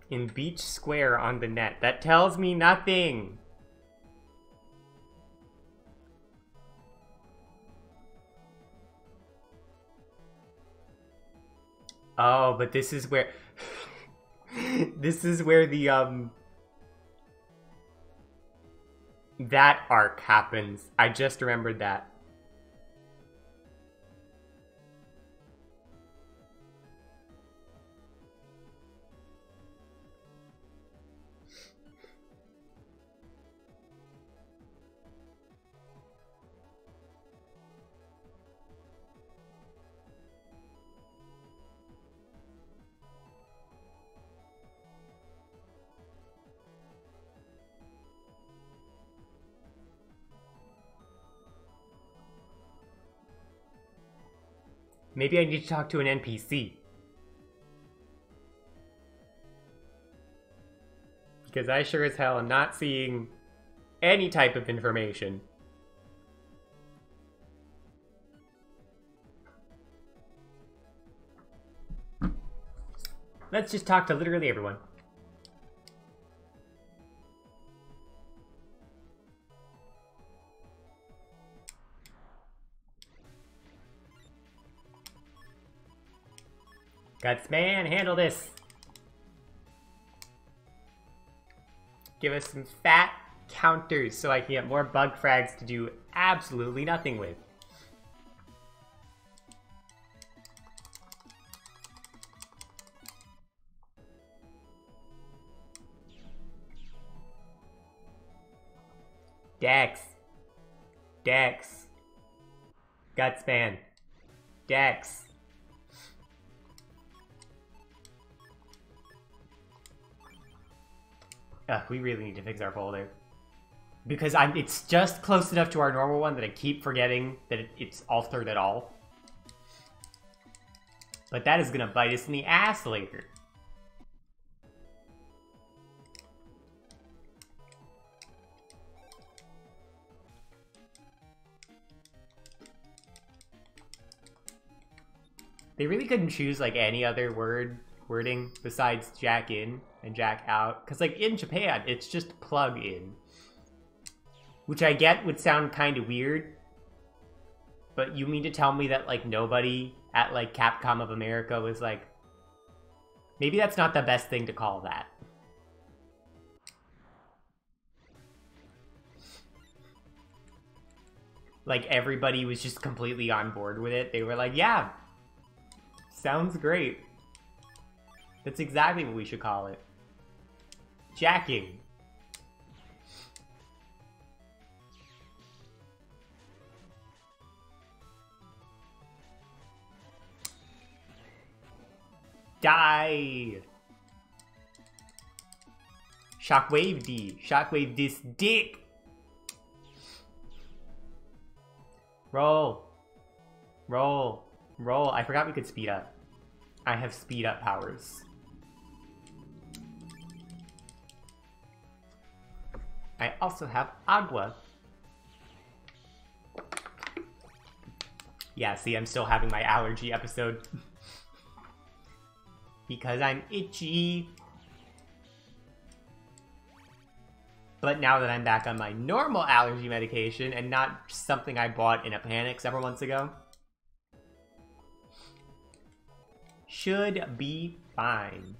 In Beach Square on the net. That tells me nothing. Oh, but this is where this is where the that arc happens. I just remembered that. Maybe I need to talk to an NPC. Because I sure as hell am not seeing any type of information. Let's just talk to literally everyone. Gutsman, handle this. Give us some fat counters so I can get more bug frags to do absolutely nothing with. Dex. Dex. Gutsman. Dex. We really need to fix our folder. Because it's just close enough to our normal one that I keep forgetting that it's altered at all. But that is gonna bite us in the ass later. They really couldn't choose like any other wording besides jack in and jack out. Because like in Japan, it's just plug in. Which I get would sound kind of weird. But you mean to tell me that like nobody at like Capcom of America was like, maybe that's not the best thing to call that. Like everybody was just completely on board with it. They were like, yeah, sounds great. That's exactly what we should call it. Jacking. Die! Shockwave D. Shockwave this dick! Roll. Roll. Roll. I forgot we could speed up. I have speed up powers. I also have Agua. Yeah, see, I'm still having my allergy episode. Because I'm itchy. But now that I'm back on my normal allergy medication and not something I bought in a panic several months ago, should be fine.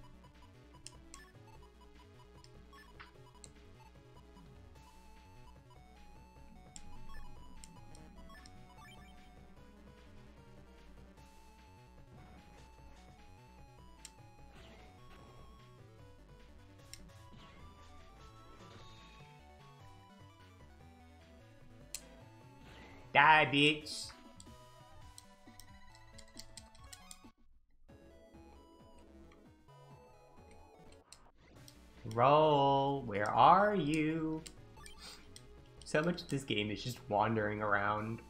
Die, bitch. Roll, where are you? So much of this game is just wandering around.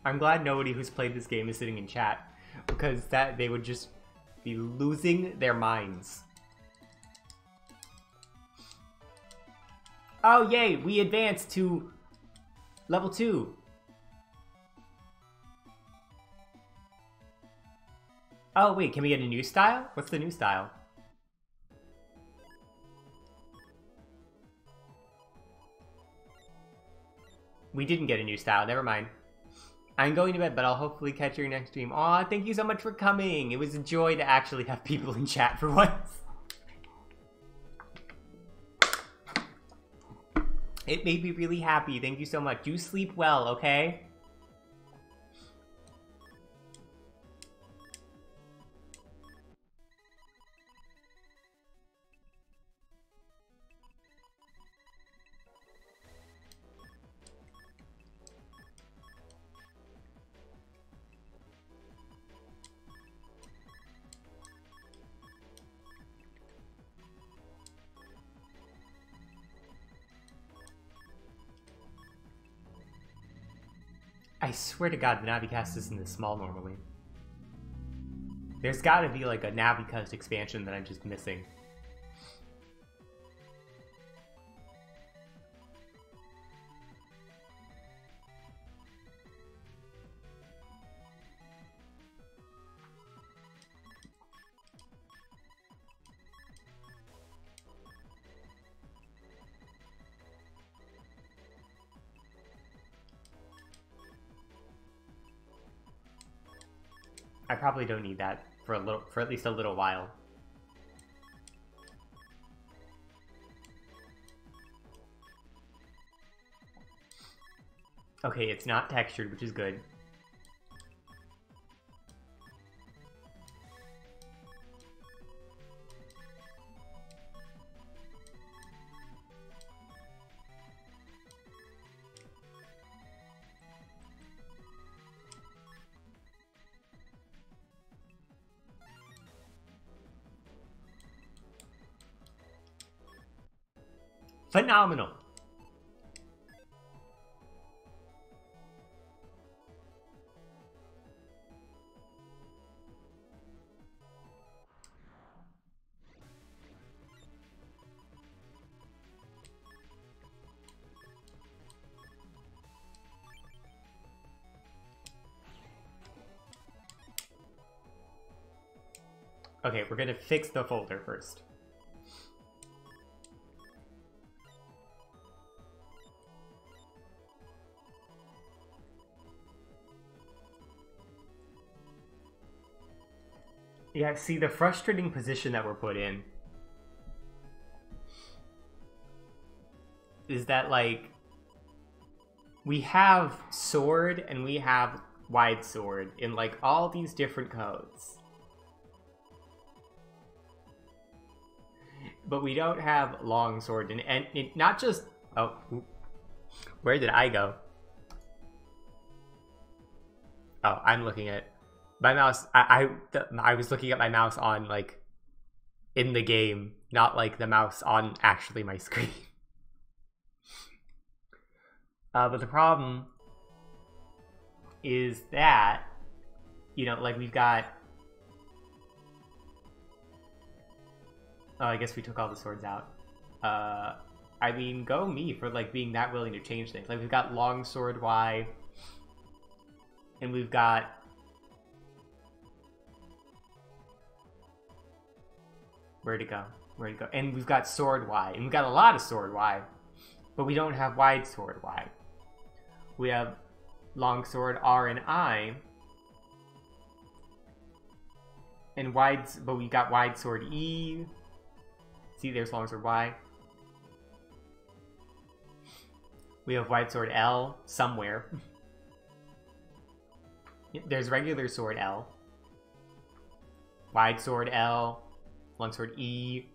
I'm glad nobody who's played this game is sitting in chat, because that they would just be losing their minds. Oh yay, we advanced to level 2. Oh wait, can we get a new style? What's the new style? We didn't get a new style, never mind. I'm going to bed, but I'll hopefully catch your next stream. Aw, thank you so much for coming. It was a joy to actually have people in chat for once. It made me really happy. Thank you so much. You sleep well, okay? I swear to God, the Navicast isn't this small normally. There's gotta be like a Navicust expansion that I'm just missing. I probably don't need that for at least a little while. Okay, it's not textured, which is good. Phenomenal. Okay, we're gonna fix the folder first. Yeah, see, the frustrating position that we're put in is that, like, we have sword and we have wide sword in, like, all these different codes. But we don't have long sword, and not just... Oh, where did I go? Oh, I'm looking at... My mouse, I was looking at my mouse on, like, in the game, not, like, the mouse on actually my screen. But the problem is that, you know, like, we've got... Oh, I guess we took all the swords out. I mean, go me for, like, being that willing to change things. Like, we've got long sword Y, and we've got... Where'd it go? Where'd it go? And we've got sword Y. And we've got a lot of sword Y. But we don't have wide sword Y. We have long sword R and I. And but we got wide sword E. See, there's long sword Y. We have wide sword L somewhere. There's regular sword L. Wide sword L. Longsword E.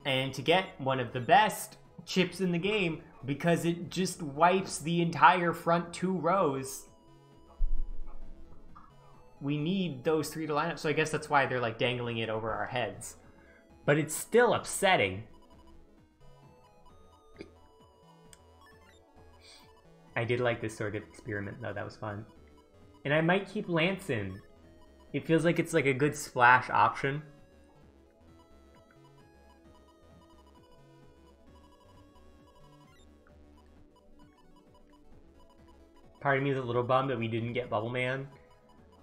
And to get one of the best chips in the game, because it just wipes the entire front 2 rows, we need those 3 to line up. So I guess that's why they're, like, dangling it over our heads. But it's still upsetting. I did like this sort of experiment, though. That was fun. And I might keep Lance in. It feels like it's, like, a good splash option. Part of me is a little bummed that we didn't get Bubble Man.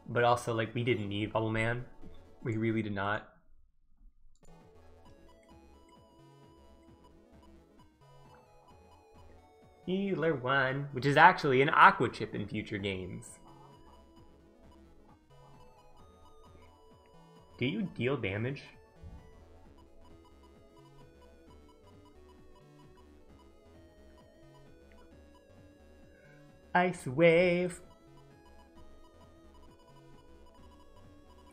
But also, like, we didn't need Bubble Man. We really did not. Healer 1, which is actually an Aqua chip in future games. Do you deal damage? Ice Wave.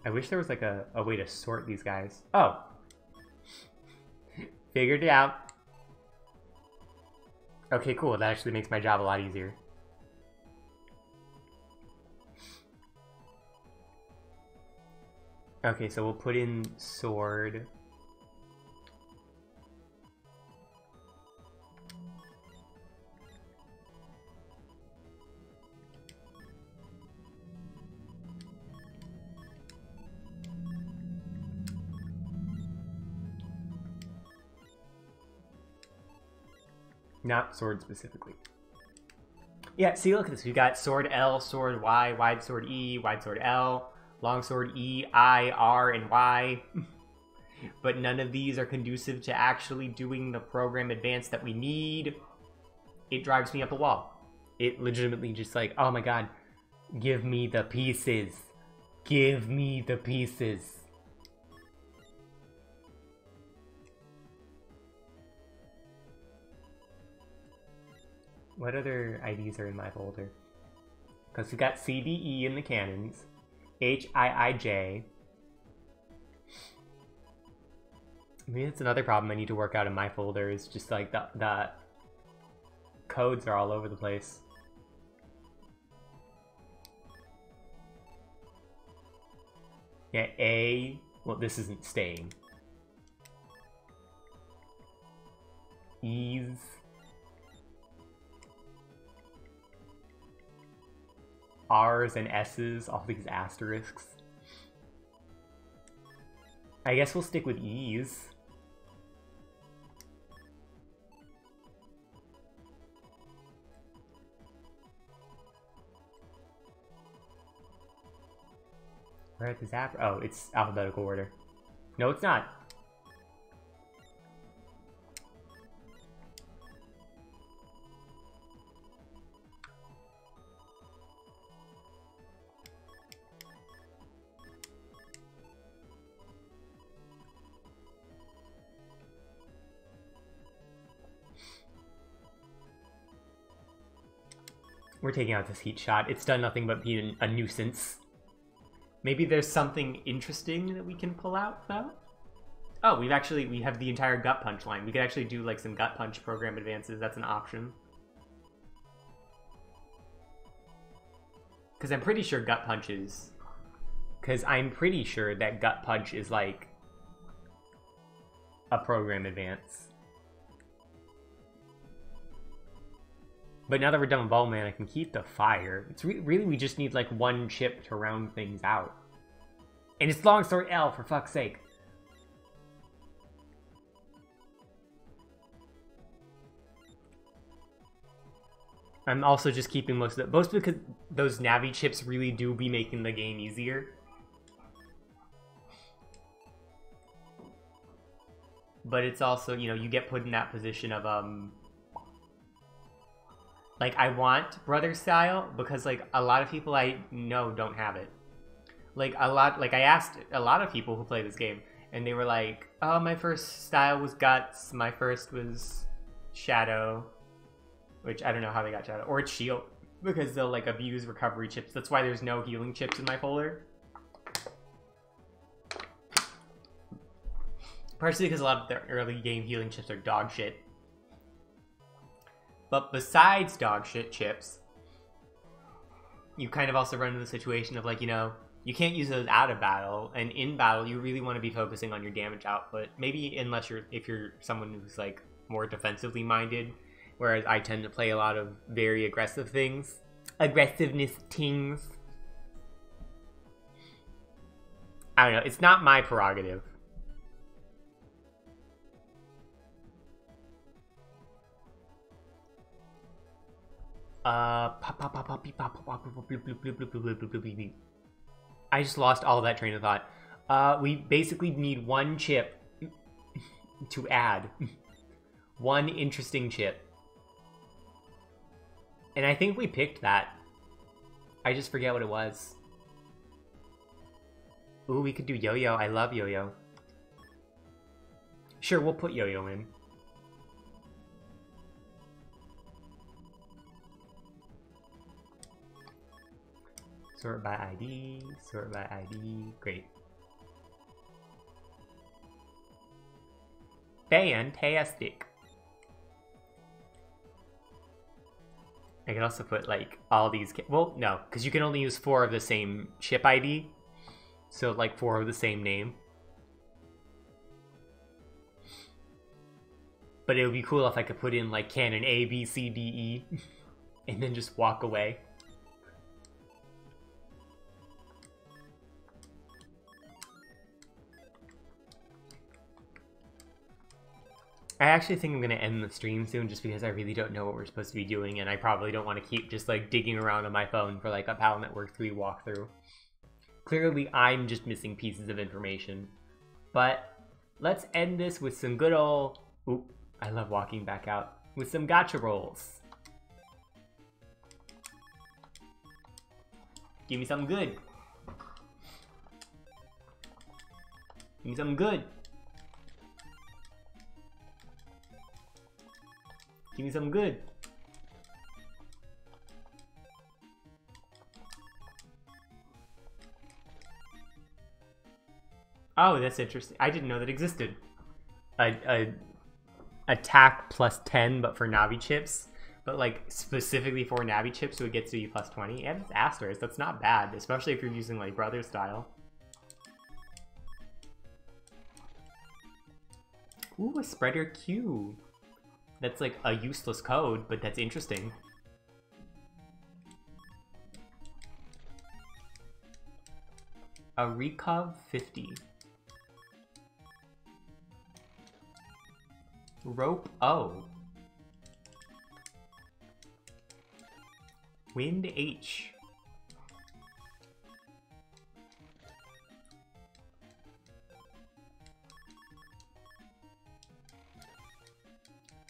I wish there was like a way to sort these guys. Oh. Figured it out. Okay, cool. That actually makes my job a lot easier. Okay, so we'll put in sword. Not sword specifically. Yeah, see, look at this. We've got sword L, sword Y, wide sword E, wide sword L, long sword E, I, R, and Y. But none of these are conducive to actually doing the program advance that we need. It drives me up a wall. It legitimately just like, oh my god, give me the pieces. Give me the pieces. What other IDs are in my folder? Because we got CDE in the cannons, HIIJ. Maybe that's another problem I need to work out in my folder, is just like the codes are all over the place. Yeah, A, well, this isn't staying. E's. R's and S's, all these asterisks. I guess we'll stick with E's. Where is this app? Oh, it's alphabetical order. No, it's not. We're taking out this heat shot. It's done nothing but be a nuisance. Maybe there's something interesting that we can pull out, though? Oh, we have the entire gut punch line. We could actually do like some gut punch program advances. That's an option. Because I'm pretty sure gut punch is... Because I'm pretty sure that gut punch is like a program advance. But now that we're done with Bowman, I can keep the fire. It's really, we just need like one chip to round things out. And it's longsword L, for fuck's sake. I'm also just keeping most of it, both because those Navi chips really do be making the game easier. But it's also, you know, you get put in that position of, like, I want brother style because, like, a lot of people I know don't have it. Like, I asked a lot of people who play this game, and they were like, oh, my first style was Guts, my first was Shadow, which I don't know how they got Shadow, or it's Shield, because they'll, like, abuse recovery chips. That's why there's no healing chips in my folder. Partially because a lot of the early game healing chips are dog shit. But besides dog shit chips, you kind of also run into the situation of, like, you know, you can't use those out of battle, and in battle you really want to be focusing on your damage output. Maybe unless if you're someone who's like more defensively minded, whereas I tend to play a lot of very aggressive things. Aggressiveness tings. I don't know, it's not my prerogative. I just lost all of that train of thought. We basically need one chip to add. One interesting chip. And I think we picked that. I just forget what it was. Ooh, we could do Yo-Yo. I love Yo-Yo. Sure, we'll put Yo-Yo in. Sort by ID, sort by ID, great. Fantastic. I could also put like all these, well, no, because you can only use 4 of the same chip ID. So like 4 of the same name. But it would be cool if I could put in like cannon A, B, C, D, E, and then just walk away. I actually think I'm going to end the stream soon just because I really don't know what we're supposed to be doing, and I probably don't want to keep just like digging around on my phone for like a Battle Network 3 walkthrough. Clearly, I'm just missing pieces of information. But let's end this with some good old... Oop, I love walking back out. With some gacha rolls. Give me something good. Give me something good. Give me something good. Oh, that's interesting. I didn't know that existed. A attack plus 10, but for Navi chips. But like specifically for Navi chips, so it gets to be plus 20. And it's asterisk. That's not bad, especially if you're using like brother style. Ooh, a spreader Q. That's like a useless code, but that's interesting. A Recov 50. Rope O. Wind H.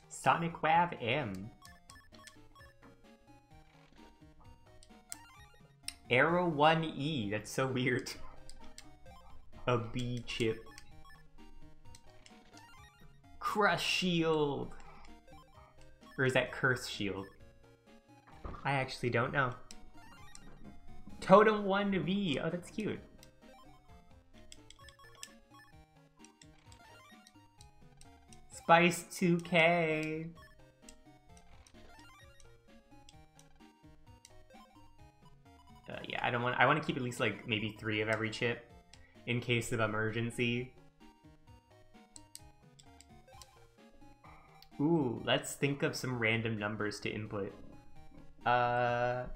Sonic Wav M. Arrow 1E. That's so weird. A B chip. Crush Shield. Or is that Curse Shield? I actually don't know. Totem 1V. Oh, that's cute. Spice 2K. Yeah, I don't want. I want to keep at least like maybe 3 of every chip in case of emergency. Ooh, let's think of some random numbers to input. I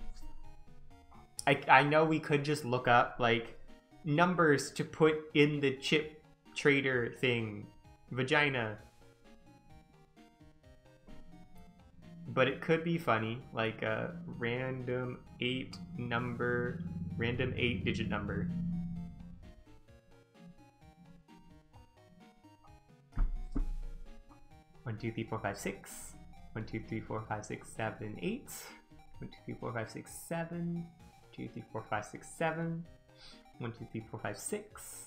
know we could just look up like numbers to put in the chip trader thing, vagina. But it could be funny, like a random 8 digit number. One, 2, 3, 4, 5, 6. 1, 2, 3, 4, 5, 6, 7, 8. 1, 2, 3, 4, 5, 6, 7. 2, 3, 4, 5, 6, 7. 1, 2, 3, 4, 5, 6.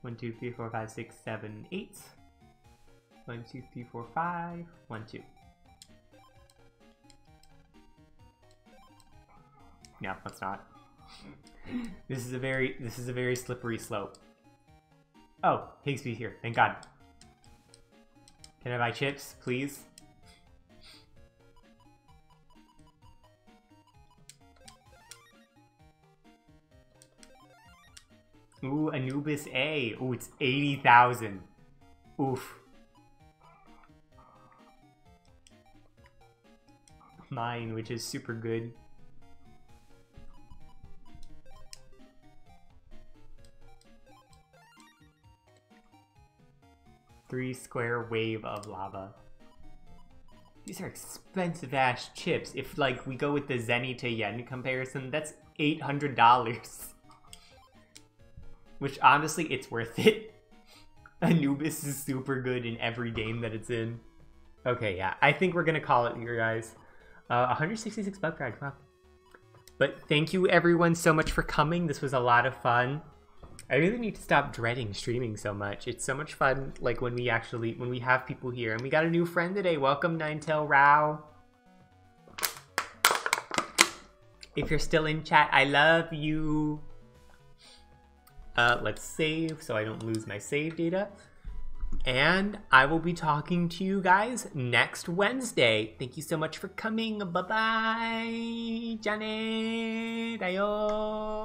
1, 2, 3, 4, 5, 6, 7, 8. 1, 2, 3, 4, 5. 1, 2. No, let's not. This is a very slippery slope. Oh, Pigsby's here. Thank God. Can I buy chips, please? Ooh, Anubis A. Ooh, it's 80,000. Oof. Mine, which is super good. Three square wave of lava. These are expensive ass chips. If like we go with the Zenny to Yen comparison, that's $800. Which honestly, it's worth it. Anubis is super good in every game that it's in. Okay, yeah, I think we're gonna call it here, guys. 166 bug frag, wow. But thank you everyone so much for coming. This was a lot of fun. I really need to stop dreading streaming so much. It's so much fun, like when we have people here. And we got a new friend today. Welcome, Ninetale Rao. If you're still in chat, I love you. Let's save so I don't lose my save data. And I will be talking to you guys next Wednesday. Thank you so much for coming. Bye-bye. Janet. Ayo.